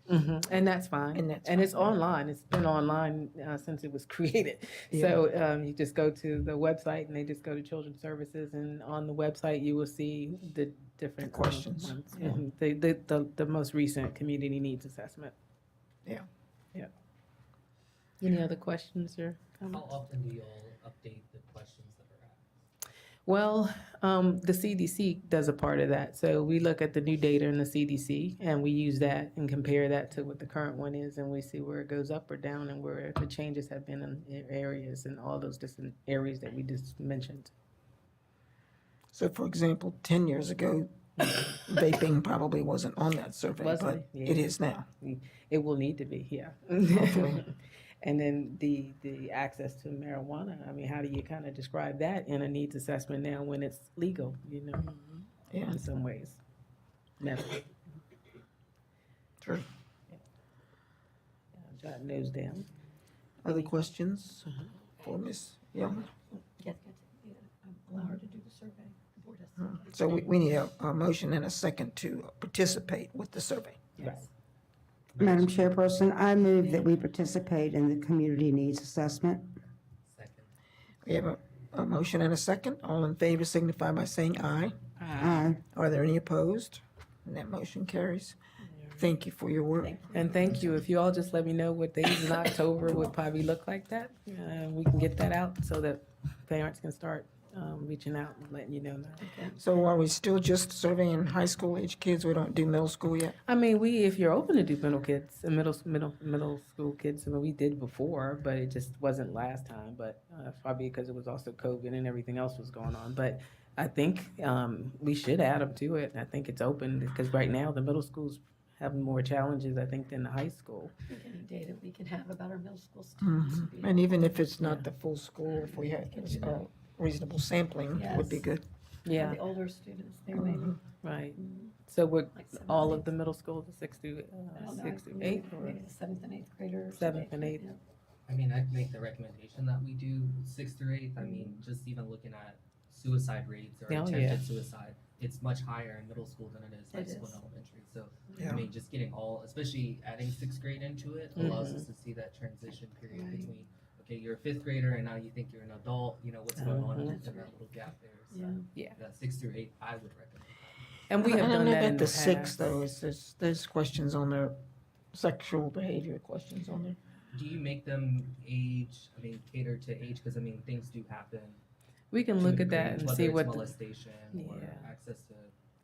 Speaker 15: And that's fine. And it's online. It's been online since it was created. So you just go to the website and they just go to Children's Services, and on the website you will see the different
Speaker 8: questions.
Speaker 15: ones. The most recent community needs assessment.
Speaker 8: Yeah.
Speaker 15: Yeah. Any other questions or comments?
Speaker 4: How often do you all update the questions that are asked?
Speaker 15: Well, the CDC does a part of that. So we look at the new data in the CDC and we use that and compare that to what the current one is, and we see where it goes up or down and where the changes have been in areas and all those different areas that we just mentioned.
Speaker 8: So for example, 10 years ago, vaping probably wasn't on that survey, but
Speaker 15: Wasn't, yeah.
Speaker 8: it is now.
Speaker 15: It will need to be, yeah.
Speaker 8: Hopefully.
Speaker 15: And then the access to marijuana, I mean, how do you kind of describe that in a needs assessment now when it's legal, you know,
Speaker 8: Yeah,
Speaker 15: in some ways? Medically.
Speaker 8: true.
Speaker 15: Jot those down.
Speaker 8: Other questions for Ms. Young?
Speaker 3: Allow her to do the survey. The board has to.
Speaker 8: So we need a motion and a second to participate with the survey.
Speaker 15: Right.
Speaker 7: Madam Chairperson, I move that we participate in the community needs assessment.
Speaker 4: Second.
Speaker 8: We have a motion and a second. All in favor signify by saying aye.
Speaker 7: Aye.
Speaker 8: Are there any opposed? And that motion carries. Thank you for your work.
Speaker 15: And thank you. If you all just let me know what days in October would probably look like that, we can get that out so that parents can start reaching out and letting you know now.
Speaker 8: So are we still just surveying high school age kids? We don't do middle school yet?
Speaker 15: I mean, if you're open to do middle kids, middle school kids, I mean, we did before, but it just wasn't last time. But probably because it was also COVID and everything else was going on. But I think we should add them to it. I think it's open because right now the middle schools have more challenges, I think, than the high school.
Speaker 3: Any data we can have about our middle school students. would be-
Speaker 8: And even if it's not the full school, if we had reasonable sampling, it would be
Speaker 3: Yes.
Speaker 8: good.
Speaker 15: Yeah,
Speaker 3: The older students, they maybe.
Speaker 15: right. So with
Speaker 3: Like seventh,
Speaker 15: all
Speaker 3: eighth.
Speaker 15: of the middle school, the six to
Speaker 3: I don't know,
Speaker 15: eight,
Speaker 3: maybe
Speaker 15: or
Speaker 3: the seventh and eighth graders.
Speaker 15: seventh and eighth.
Speaker 3: Yeah.
Speaker 4: I mean, I'd make the recommendation that we do 6th through 8th. I mean, just even looking at suicide rates or
Speaker 15: Oh,
Speaker 4: attempted
Speaker 15: yeah.
Speaker 4: suicide, it's much higher in middle school than it is high
Speaker 3: It
Speaker 4: school
Speaker 3: is.
Speaker 4: and elementary. So,
Speaker 8: Yeah.
Speaker 4: I mean, just getting all, especially adding 6th grade into it, allows us to see that transition period
Speaker 3: Right.
Speaker 4: between, okay, you're a 5th grader and now you think you're an adult, you know, what's going on in that little gap there. So,
Speaker 3: Yeah.
Speaker 15: Yeah.
Speaker 4: 6th through 8th, I would recommend.
Speaker 15: And we have
Speaker 8: I
Speaker 15: done
Speaker 8: don't know
Speaker 15: that in
Speaker 8: about
Speaker 15: the
Speaker 8: the six
Speaker 15: past.
Speaker 8: though. There's questions on there, sexual behavior questions on there.
Speaker 4: Do you make them cater to age? Because, I mean, things do happen.
Speaker 15: We can
Speaker 4: to
Speaker 15: look
Speaker 4: a
Speaker 15: at that
Speaker 4: degree,
Speaker 15: and
Speaker 4: whether
Speaker 15: see
Speaker 4: it's
Speaker 15: what,
Speaker 4: molestation or
Speaker 15: Yeah.
Speaker 4: access to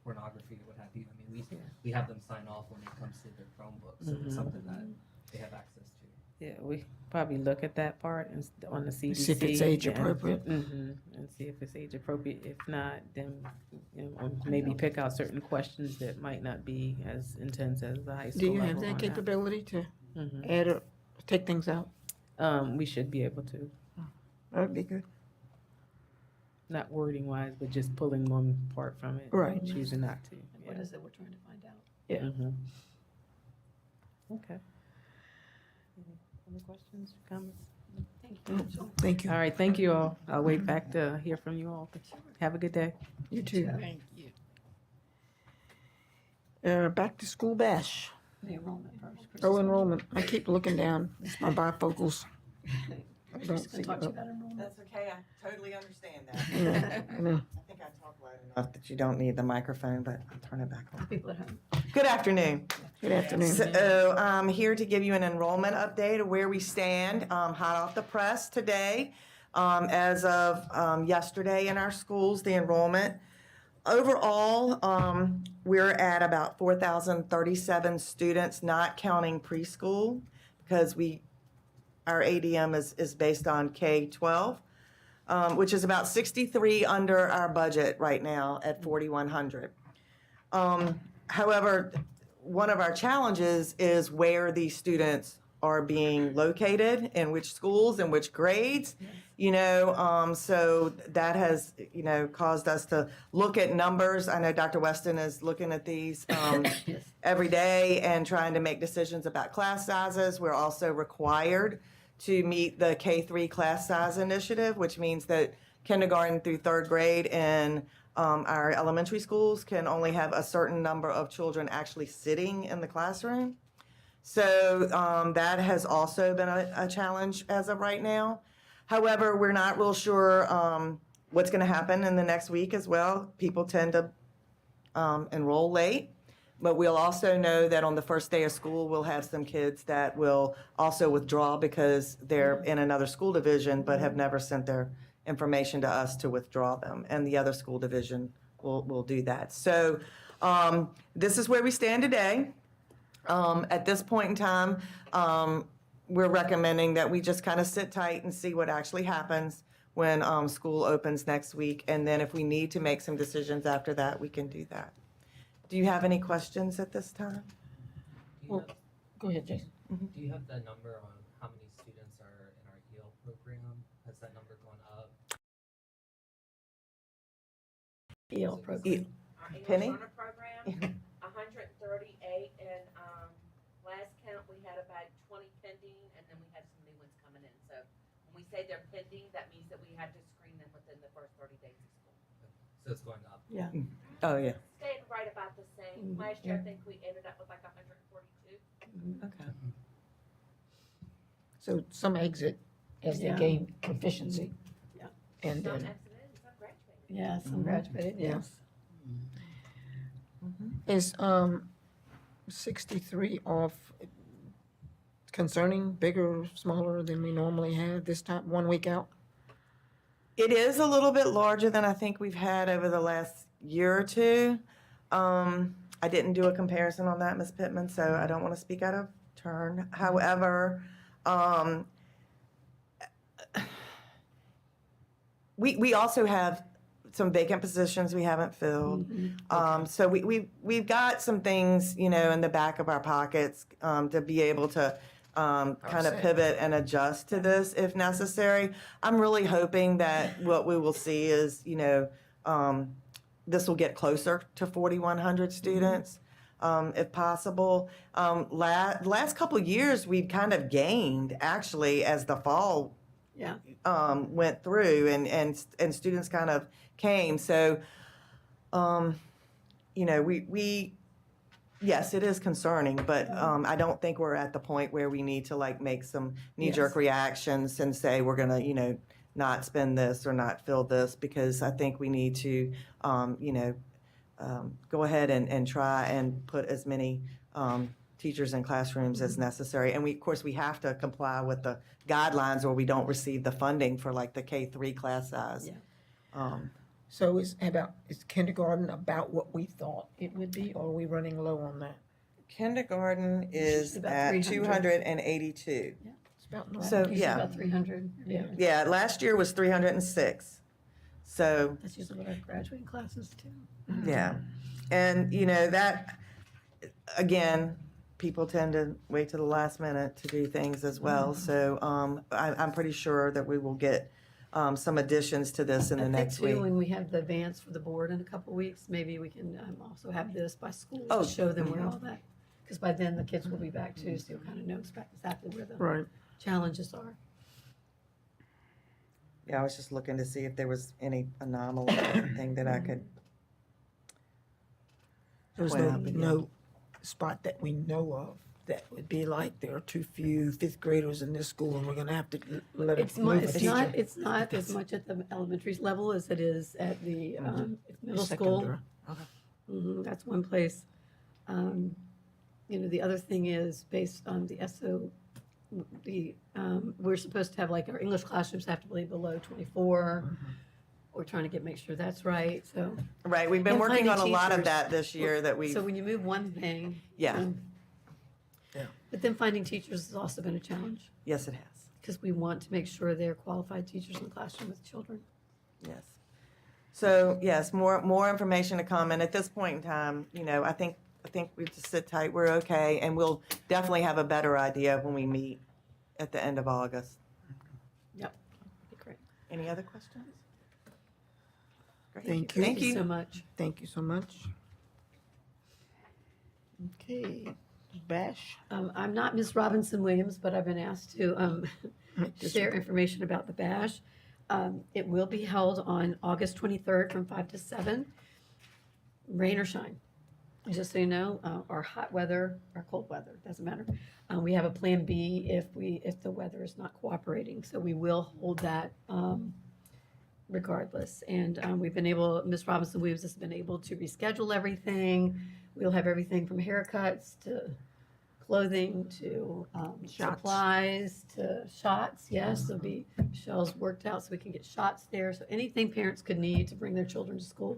Speaker 4: pornography or what have you. I mean, we have them sign off when it comes to their Chromebooks, so
Speaker 15: Mhm.
Speaker 4: it's something that they have access to.
Speaker 15: yeah, we probably look at that part and on the CDC.
Speaker 8: See if it's age
Speaker 15: and-
Speaker 8: appropriate.
Speaker 15: Mhm, and see if it's age appropriate. If not, then, maybe pick out certain questions that might not be as intense as the high school
Speaker 8: Do you
Speaker 15: level
Speaker 8: have that
Speaker 15: on
Speaker 8: capability to
Speaker 15: Mhm.
Speaker 8: add or take things out?
Speaker 15: We should be able to,
Speaker 8: That would be good.
Speaker 15: not wording wise, but just pulling one part from it.
Speaker 8: Right.
Speaker 15: and choosing not to.
Speaker 3: What is it we're trying to find out?
Speaker 8: Yeah.
Speaker 15: Mhm. Okay. Any questions, comments?
Speaker 3: Thank you. Rachel.
Speaker 8: Thank you.
Speaker 15: All right, thank you all. I'll wait back to hear from you all. Have a good day.
Speaker 8: You too.
Speaker 5: Thank you.
Speaker 8: Back to school bash.
Speaker 3: The enrollment first. Chris.
Speaker 8: Oh, enrollment. I keep looking down. It's my bifocals. I don't
Speaker 3: Just
Speaker 8: see
Speaker 3: gonna talk to you
Speaker 8: it.
Speaker 3: about enrollment.
Speaker 16: That's okay, I totally understand that.
Speaker 8: I know.
Speaker 16: I think I talk loud enough that you don't need the microphone, but I'll turn it back on.
Speaker 3: People at home.
Speaker 16: Good afternoon.
Speaker 8: Good afternoon.
Speaker 16: So I'm here to give you an enrollment update of where we stand, hot off the press today. As of yesterday in our schools, the enrollment. Overall, we're at about 4,037 students, not counting preschool, because our ADM is based on K-12, which is about 63 under our budget right now at 4,100. However, one of our challenges is where these students are being located, in which schools, in which grades, so that has, caused us to look at numbers. I know Dr. Weston is looking at these every day and trying to make decisions about class sizes. We're also required to meet the K-3 class size initiative, which means that kindergarten through 3rd grade in our elementary schools can only have a certain number of children actually sitting in the classroom. So that has also been a challenge as of right now. However, we're not real sure what's going to happen in the next week as well. People tend to enroll late. But we'll also know that on the first day of school, we'll have some kids that will also withdraw because they're in another school division but have never sent their information to us to withdraw them, and the other school division will do that. So this is where we stand today. At this point in time, we're recommending that we just kind of sit tight and see what actually happens when school opens next week, and then if we need to make some decisions after that, we can do that. Do you have any questions at this time?
Speaker 4: Do you have,
Speaker 2: Go ahead, Jason.
Speaker 4: do you have the number on how many students are in our EL program? Has that number gone up?
Speaker 3: EL program.
Speaker 16: Penny?
Speaker 17: Our program, 138, and last count, we had about 20 pending, and then we had some new ones coming in. So when we say they're pending, that means that we have to screen them within the first 30 days of school.
Speaker 4: So it's going up.
Speaker 3: Yeah.
Speaker 16: Oh, yeah.
Speaker 17: Staying right about the same. Last year, I think we ended up with like 142.
Speaker 16: Okay.
Speaker 2: So some exit as they
Speaker 3: Yeah.
Speaker 2: gain proficiency.
Speaker 3: Yeah.
Speaker 2: And
Speaker 17: Some
Speaker 2: then,
Speaker 17: exited, and some graduated.
Speaker 3: Yeah, some graduated, yes.
Speaker 8: Is 63 off concerning, bigger, smaller than we normally have this time, 1 week out?
Speaker 16: It is a little bit larger than I think we've had over the last year or two. I didn't do a comparison on that, Ms. Pittman, so I don't want to speak out of turn. However, we also have some vacant positions we haven't filled. So we've got some things, you know, in the back of our pockets to be able to kind of pivot and adjust to this if necessary. I'm really hoping that what we will see is, you know, this will get closer to 4,100 students, if possible. Last couple of years, we've kind of gained, actually, as the fall
Speaker 3: Yeah.
Speaker 16: went through and students kind of came. So, you know, yes, it is concerning, but I don't think we're at the point where we need to like make some knee-jerk
Speaker 3: Yes.
Speaker 16: reactions and say we're gonna, you know, not spend this or not fill this, because I think we need to, you know, go ahead and try and put as many teachers in classrooms as necessary. And of course, we have to comply with the guidelines or we don't receive the funding for like the K-3 class size.
Speaker 3: Yeah.
Speaker 8: So is kindergarten about what we thought it would be, or are we running low on that?
Speaker 16: Kindergarten is
Speaker 3: about
Speaker 16: at
Speaker 3: 300.
Speaker 16: 282.
Speaker 8: It's about normal.
Speaker 16: So,
Speaker 3: Usually
Speaker 16: yeah.
Speaker 3: about 300. Yeah.
Speaker 16: Yeah, last year was 306. So,
Speaker 3: That's usually what our graduating classes too.
Speaker 16: yeah. And, you know, that, again, people tend to wait to the last minute to do things as well. So I'm pretty sure that we will get some additions to this in the next
Speaker 3: I think too,
Speaker 16: week.
Speaker 3: when we have the advance for the board in a couple of weeks, maybe we can also have this by school
Speaker 16: Oh,
Speaker 3: to show them where all that, because by then the kids will be back too, so you'll kind of know exactly where the
Speaker 8: Right.
Speaker 3: challenges are.
Speaker 16: Yeah, I was just looking to see if there was any anomaly or anything that I could.
Speaker 8: There's
Speaker 16: Well,
Speaker 8: no spot that we know of that would be like there are too few fifth graders in this school and we're gonna have to let
Speaker 3: It's
Speaker 8: it move a
Speaker 3: it's
Speaker 8: teacher.
Speaker 3: not, it's not as much at the elementary level as it is at the middle school.
Speaker 8: Secondary.
Speaker 3: That's one place. You know, the other thing is based on the we're supposed to have like our English classrooms have to be below 24. We're trying to make sure that's right, so.
Speaker 16: Right, we've been
Speaker 3: And
Speaker 16: working on
Speaker 3: finding
Speaker 16: a lot of
Speaker 3: teachers.
Speaker 16: that this year that we.
Speaker 3: So when you move one thing.
Speaker 16: Yeah.
Speaker 8: Yeah.
Speaker 3: But then finding teachers has also been a challenge,
Speaker 16: Yes, it has.
Speaker 3: because we want to make sure they're qualified teachers in the classroom with children.
Speaker 16: Yes. So, yes, more information to come. And at this point in time, you know, I think we just sit tight, we're okay, and we'll definitely have a better idea when we meet at the end of August.
Speaker 3: Yep, great.
Speaker 16: Any other questions? Great.
Speaker 8: Thank you.
Speaker 16: Thank you.
Speaker 3: so much.
Speaker 8: Thank you so much. Okay, Bash.
Speaker 3: I'm not Ms. Robinson Williams, but I've been asked to share information about the bash. It will be held on August 23rd from 5 to 7, rain or shine. Just so you know, or hot weather or cold weather, doesn't matter. We have a plan B if the weather is not cooperating, so we will hold that regardless. And Ms. Robinson Williams has been able to reschedule everything. We'll have everything from haircuts to clothing to supplies to shots. Yes, there'll be shelves worked out so we can get shots there. So anything parents could need to bring their children to school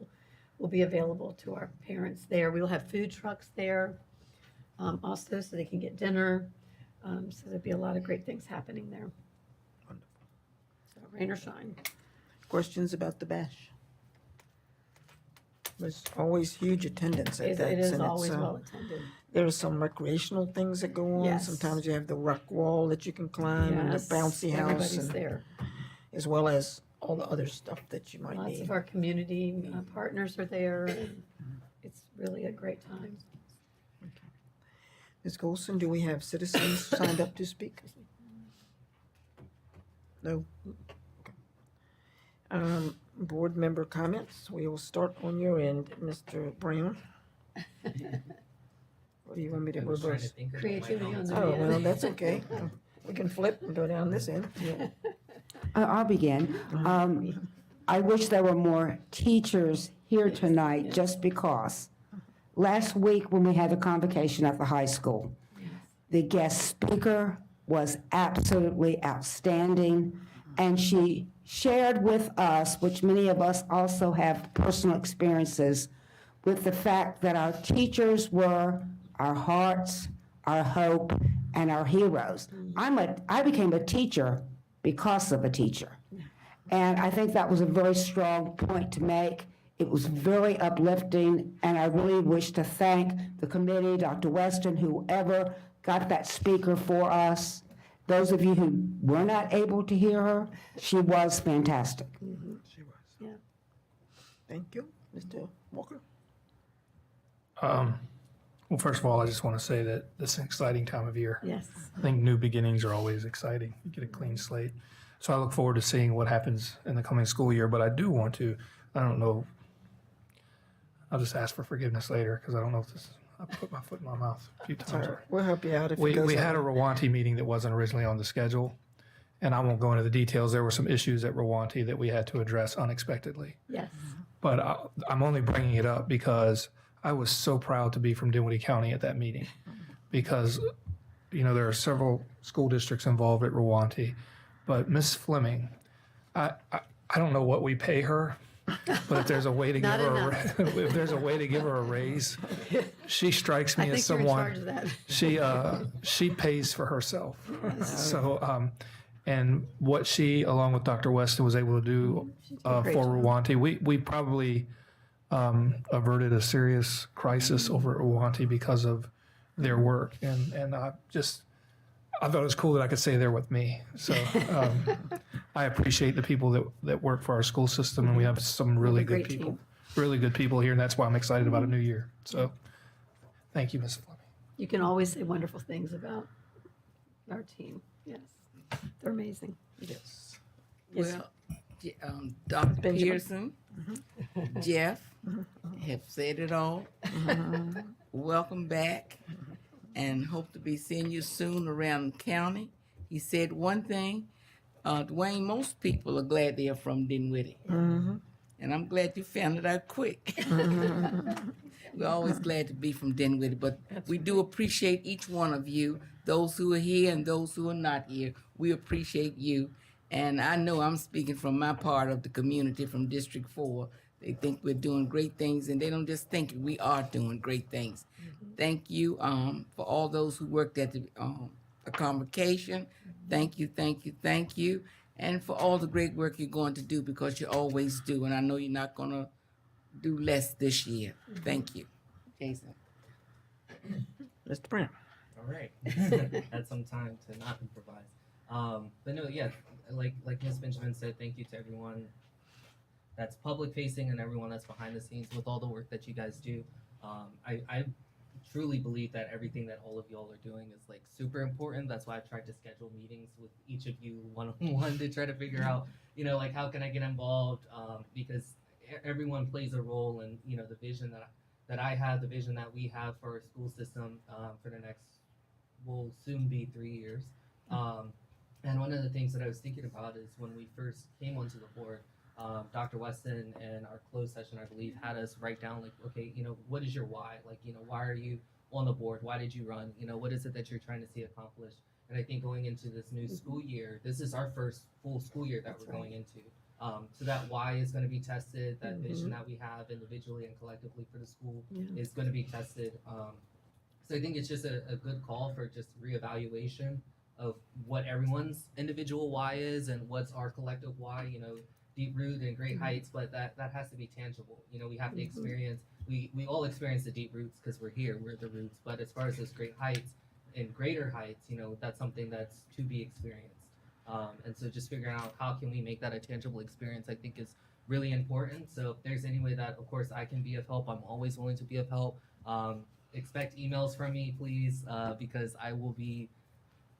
Speaker 3: will be available to our parents there. We will have food trucks there also so they can get dinner. So there'll be a lot of great things happening there. So rain or shine.
Speaker 8: Questions about the bash? There's always huge attendance at that.
Speaker 3: It is
Speaker 8: and it's,
Speaker 3: always well attended.
Speaker 8: There are some recreational things that go on.
Speaker 3: Yes.
Speaker 8: Sometimes you have the rock wall that you can climb and the
Speaker 3: Yes,
Speaker 8: bouncy house.
Speaker 3: everybody's
Speaker 8: and-
Speaker 3: there.
Speaker 8: As well as all the other stuff that you might
Speaker 3: Lots
Speaker 8: need.
Speaker 3: of our community partners are there, and it's really a great time.
Speaker 8: Ms. Golson, do we have citizens signed up to speak? No? Okay. Board member comments. We will start on your end, Mr. Brown. Or do you want me to
Speaker 4: I was trying
Speaker 8: reverse?
Speaker 4: to think of my
Speaker 3: Creativity on
Speaker 4: comments.
Speaker 3: the
Speaker 8: Oh,
Speaker 3: end.
Speaker 8: well, that's okay. We can flip and go down this end. Yeah.
Speaker 7: I'll begin. I wish there were more teachers here tonight, just because. Last week, when we had the convocation at the high school, the guest speaker was absolutely outstanding, and she shared with us, which many of us also have personal experiences, with the fact that our teachers were our hearts, our hope, and our heroes. I became a teacher because of a teacher. And I think that was a very strong point to make. It was very uplifting, and I really wish to thank the committee, Dr. Weston, whoever got that speaker for us. Those of you who were not able to hear her, she was fantastic.
Speaker 8: She was.
Speaker 3: Yeah.
Speaker 8: Thank you. Mr. Walker?
Speaker 14: Well, first of all, I just want to say that this is an exciting time of year.
Speaker 3: Yes.
Speaker 14: I think new beginnings are always exciting. You get a clean slate. So I look forward to seeing what happens in the coming school year, but I do want to, I don't know, I'll just ask for forgiveness later because I don't know if this, I put my foot in my mouth a few
Speaker 8: All
Speaker 14: times.
Speaker 8: right, we'll help you out if it
Speaker 14: We
Speaker 8: goes
Speaker 14: had a
Speaker 8: that way.
Speaker 14: Rwanti meeting that wasn't originally on the schedule, and I won't go into the details. There were some issues at Rwanti that we had to address unexpectedly.
Speaker 3: Yes.
Speaker 14: But I'm only bringing it up because I was so proud to be from Dinwiddie County at that meeting because, you know, there are several school districts involved at Rwanti, but Miss Fleming, I don't know what we pay her, but if there's a way to give
Speaker 3: Not
Speaker 14: her
Speaker 3: enough.
Speaker 14: if there's a way to give her a raise, she strikes me
Speaker 3: I
Speaker 14: as
Speaker 3: think you're in
Speaker 14: someone
Speaker 3: charge of that.
Speaker 14: she pays for herself. So and what she, along with Dr. Weston, was able to do for
Speaker 3: great job.
Speaker 14: Rwanti, we probably averted a serious crisis over at Rwanti because of their work, and I thought it was cool that I could say they're with me. So I appreciate the people that work for our school system, and we have some really good
Speaker 3: great
Speaker 14: people,
Speaker 3: team.
Speaker 14: really good people here, and that's why I'm excited about a new year. So thank you, Ms. Fleming.
Speaker 3: You can always say wonderful things about our team. Yes. They're amazing.
Speaker 8: Yes.
Speaker 5: Well, Dr.
Speaker 8: Benjamin.
Speaker 5: Pearson, Jeff have said it all. Welcome back, and hope to be seeing you soon around the county. He said one thing, Dwayne, most people are glad they are from Dinwiddie. And I'm glad you found it out quick. We're always glad to be from Dinwiddie, but we do appreciate each one of you, those who are here and those who are not here. We appreciate you. And I know I'm speaking from my part of the community from District 4. They think we're doing great things, and they don't just think it, we are doing great things. Thank you for all those who worked at the convocation. Thank you, thank you, thank you. And for all the great work you're going to do, because you always do. And I know you're not going to do less this year. Thank you. Jason.
Speaker 8: Mr. Brown?
Speaker 4: All right. Had some time to not improvise. But no, yeah, like Ms. Benjamin said, thank you to everyone that's public facing and everyone that's behind the scenes with all the work that you guys do. I truly believe that everything that all of y'all are doing is like super important. That's why I tried to schedule meetings with each of you one-on-one to try to figure out, you know, like how can I get involved? Because everyone plays a role in, you know, the vision that I have, the vision that we have for our school system for the next, will soon be 3 years. And one of the things that I was thinking about is when we first came onto the board, Dr. Weston and our closed session, I believe, had us write down like, okay, you know, what is your why? Like, you know, why are you on the board? Why did you run? You know, what is it that you're trying to see accomplished? And I think going into this new school year, this is our first full school year that we're going into. So that why is going to be tested, that vision that we have individually and collectively for the school is going to be tested. So I think it's just a good call for just reevaluation of what everyone's individual why is and what's our collective why, you know, deep root and great heights, but that has to be tangible. You know, we have to experience, we all experience the deep roots because we're here, we're the roots. But as far as those great heights and greater heights, you know, that's something that's to be experienced. And so just figuring out how can we make that a tangible experience, I think is really important. So if there's any way that, of course, I can be of help, I'm always willing to be of help. Expect emails from me, please, because I will be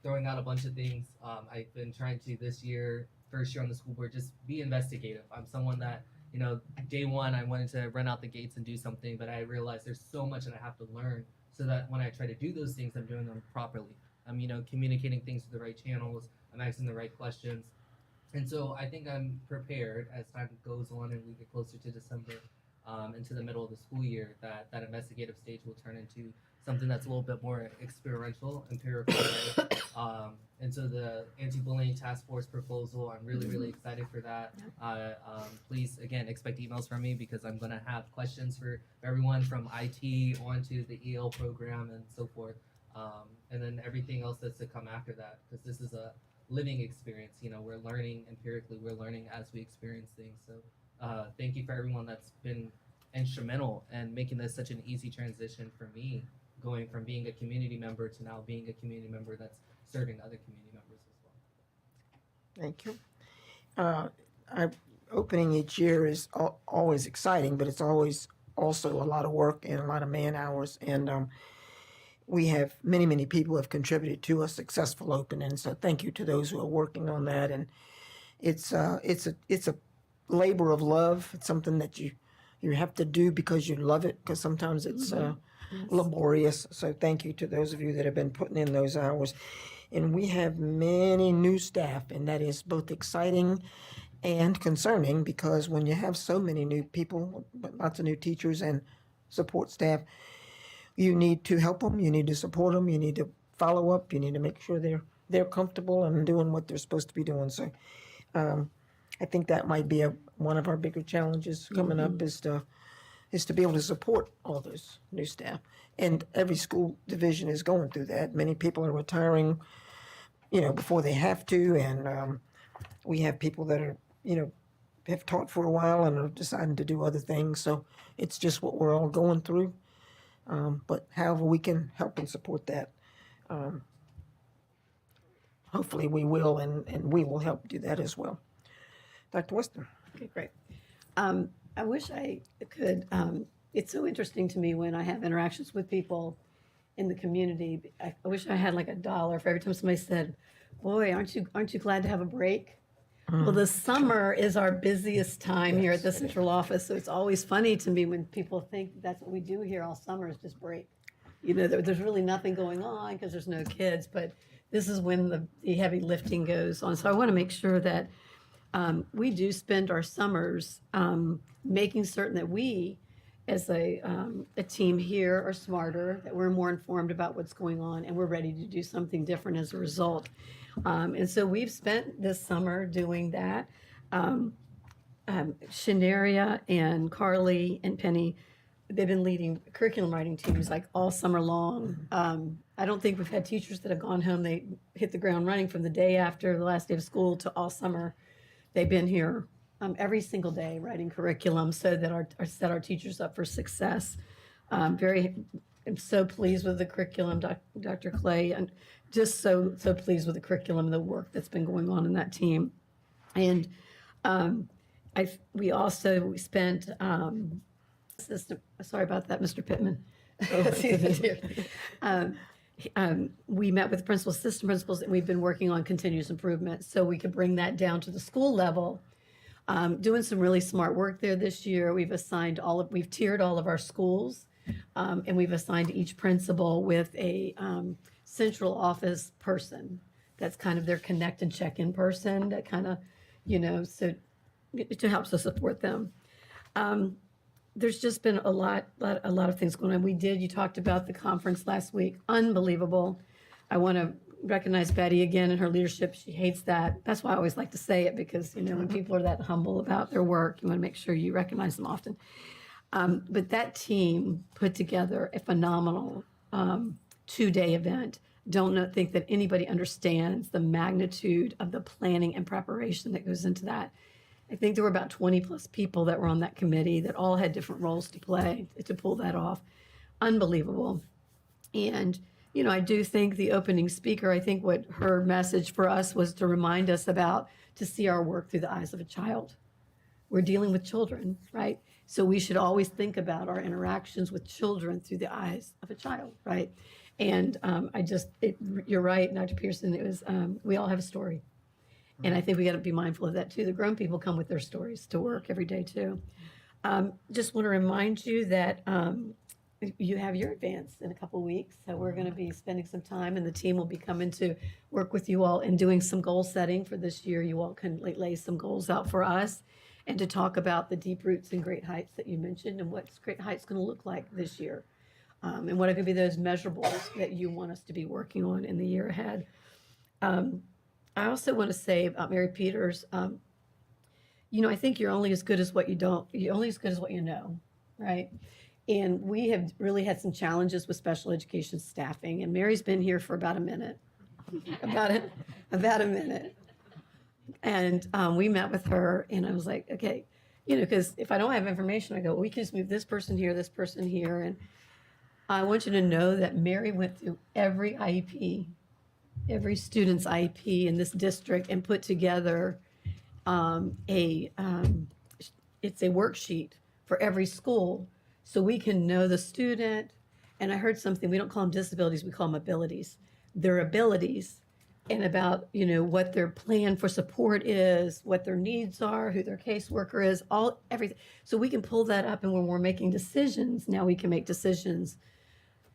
Speaker 4: throwing out a bunch of things. I've been trying to this year, first year on the school board, just be investigative. I'm someone that, you know, day one, I wanted to run out the gates and do something, but I realized there's so much that I have to learn so that when I try to do those things, I'm doing them properly. I'm, you know, communicating things to the right channels. I'm asking the right questions. And so I think I'm prepared as time goes on and we get closer to December, into the middle of the school year, that investigative stage will turn into something that's a little bit more experiential, empirical. And so the anti-bullying task force proposal, I'm really excited for that. Please, again, expect emails from me because I'm going to have questions for everyone from IT onto the EL program and so forth. And then everything else that's to come after that, because this is a living experience. You know, we're learning empirically, we're learning as we experience things. So thank you for everyone that's been instrumental in making this such an easy transition for me, going from being a community member to now being a community member that's serving other community members as well.
Speaker 8: Thank you. Opening each year is always exciting, but it's always also a lot of work and a lot of man hours. And we have many people have contributed to a successful opening. So thank you to those who are working on that. And it's a labor of love. It's something that you have to do because you love it, because sometimes it's laborious. So thank you to those of you that have been putting in those hours. And we have many new staff, and that is both exciting and concerning, because when you have so many new people, lots of new teachers and support staff, you need to help them, you need to support them, you need to follow up, you need to make sure they're comfortable and doing what they're supposed to be doing. So I think that might be one of our bigger challenges coming up is to be able to support all those new staff. And every school division is going through that. Many people are retiring, you know, before they have to, and we have people that are, you know, have taught for a while and are deciding to do other things. So it's just what we're all going through. But however we can help and support that, hopefully we will, and we will help do that as well. Dr. Weston.
Speaker 3: Okay, great. I wish I could, it's so interesting to me when I have interactions with people in the community. I wish I had like $1 for every time somebody said, boy, aren't you glad to have a break? Well, the summer is our busiest time here at the central office, so it's always funny to me when people think that's what we do here all summer is just break. You know, there's really nothing going on because there's no kids, but this is when the heavy lifting goes on. So I want to make sure that we do spend our summers making certain that we, as a team here, are smarter, that we're more informed about what's going on, and we're ready to do something different as a result. And so we've spent this summer doing that. Shanaria and Carly and Penny, they've been leading curriculum writing teams like all summer long. I don't think we've had teachers that have gone home, they hit the ground running from the day after the last day of school to all summer. They've been here every single day writing curriculum so that set our teachers up for success. I'm so pleased with the curriculum, Dr. Clay, and just so pleased with the curriculum and the work that's been going on in that team. And we spent sorry about that, Mr. Pittman. We met with principals, assistant principals, and we've been working on continuous improvement so we could bring that down to the school level. Doing some really smart work there this year. We've tiered all of our schools, and we've assigned each principal with a central office person that's kind of their connect and check-in person that kind of, so to help to support them. there's just been a lot of things going on. You talked about the conference last week, unbelievable. I want to recognize Betty again and her leadership. She hates that. That's why I always like to say it, because, when people are that humble about their work, you want to make sure you recognize them often. But that team put together a phenomenal 2-day event. Don't think that anybody understands the magnitude of the planning and preparation that goes into that. I think there were about 20 plus people that were on that committee that all had different roles to play to pull that off. Unbelievable. And, I do think the opening speaker, I think what her message for us was to remind us to see our work through the eyes of a child. We're dealing with children, right? So we should always think about our interactions with children through the eyes of a child, right? And you're right, Dr. Pearson, it was, we all have a story. And I think we got to be mindful of that too. The grown people come with their stories to work every day too. Just want to remind you that you have your advance in a couple weeks. So we're going to be spending some time, and the team will be coming to work with you all and doing some goal setting for this year. You all can lay some goals out for us, and to talk about the deep roots and great heights that you mentioned, and what's great heights going to look like this year. And what are going to be those measurables that you want us to be working on in the year ahead. I also want to say about Mary Peters, I think you're only as good as what you're only as good as what you know, right? And we have really had some challenges with special education staffing, and Mary's been here for about a minute, about a minute. And we met with her, and I was like, okay, because if I don't have information, I go, well, we can just move this person here, and I want you to know that Mary went through every IEP, every student's IEP in this district, and put together it's a worksheet for every school, so we can know the student. And I heard something, we don't call them disabilities, we call them abilities. Their abilities, and about, what their plan for support is, what their needs are, who their caseworker is, everything. So we can pull that up, and when we're making decisions, now we can make decisions.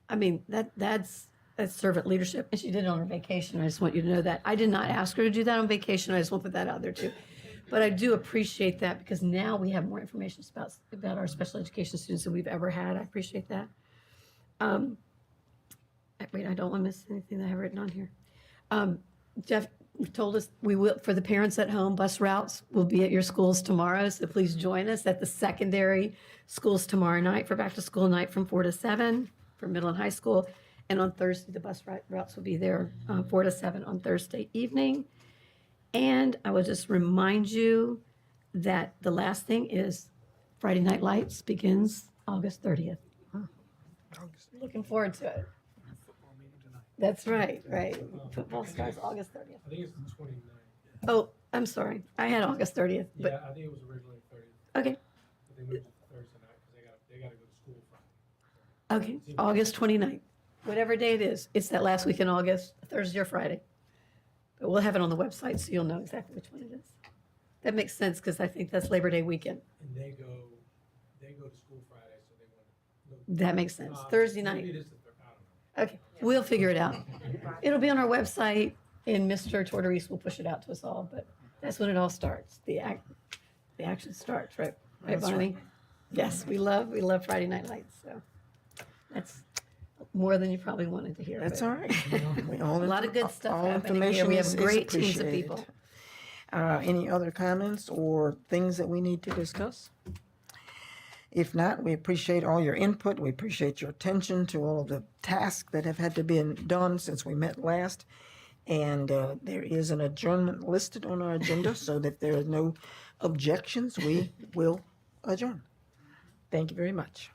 Speaker 3: I mean, that's servant leadership. And she did it on her vacation. I just want you to know that. I did not ask her to do that on vacation. I just want to put that out there too. But I do appreciate that, because now we have more information about our special education students than we've ever had. I appreciate that. Wait, I don't want to miss anything that I have written on here. Jeff told us we will, for the parents at home, bus routes will be at your schools tomorrow. So please join us at the secondary schools tomorrow night for back to school night from 4 to 7 for middle and high school. And on Thursday, the bus routes will be there 4 to 7 on Thursday evening. And I will just remind you that the last thing is Friday Night Lights begins August 30th. Looking forward to it. That's right. Football starts August 30th.
Speaker 1: I think it's the 29th.
Speaker 3: Oh, I'm sorry. I had August 30th. But
Speaker 1: Yeah, I think it was originally 30th.
Speaker 3: okay.
Speaker 1: But they moved it to Thursday night because they got to go to school Friday.
Speaker 3: Okay, August 29th. Whatever day it is, it's that last week in August, Thursday or Friday. But we'll have it on the website so you'll know exactly which one it is. That makes sense, because I think that's Labor Day weekend.
Speaker 1: And they go to school Friday, so they want to.
Speaker 3: That makes sense. Thursday night.
Speaker 1: Maybe it is the third, I don't know.
Speaker 3: Okay, we'll figure it out. It'll be on our website, and Mr. Tortorese will push it out to us all, but that's when it all starts. The action starts, right? Right,
Speaker 8: That's
Speaker 3: Bonnie? Yes, we love Friday Night Lights, so that's more than you probably wanted to hear.
Speaker 8: That's
Speaker 3: but-
Speaker 8: all right. A
Speaker 3: A lot of good stuff
Speaker 8: all
Speaker 3: happening here.
Speaker 8: information
Speaker 3: We have
Speaker 8: is
Speaker 3: great teams of
Speaker 8: appreciated.
Speaker 3: people.
Speaker 8: Any other comments or things that we need to discuss? If not, we appreciate all your input. We appreciate your attention to all of the tasks that have had to be done since we met last. And there is an adjournment listed on our agenda, so that there are no objections, we will adjourn. Thank you very much.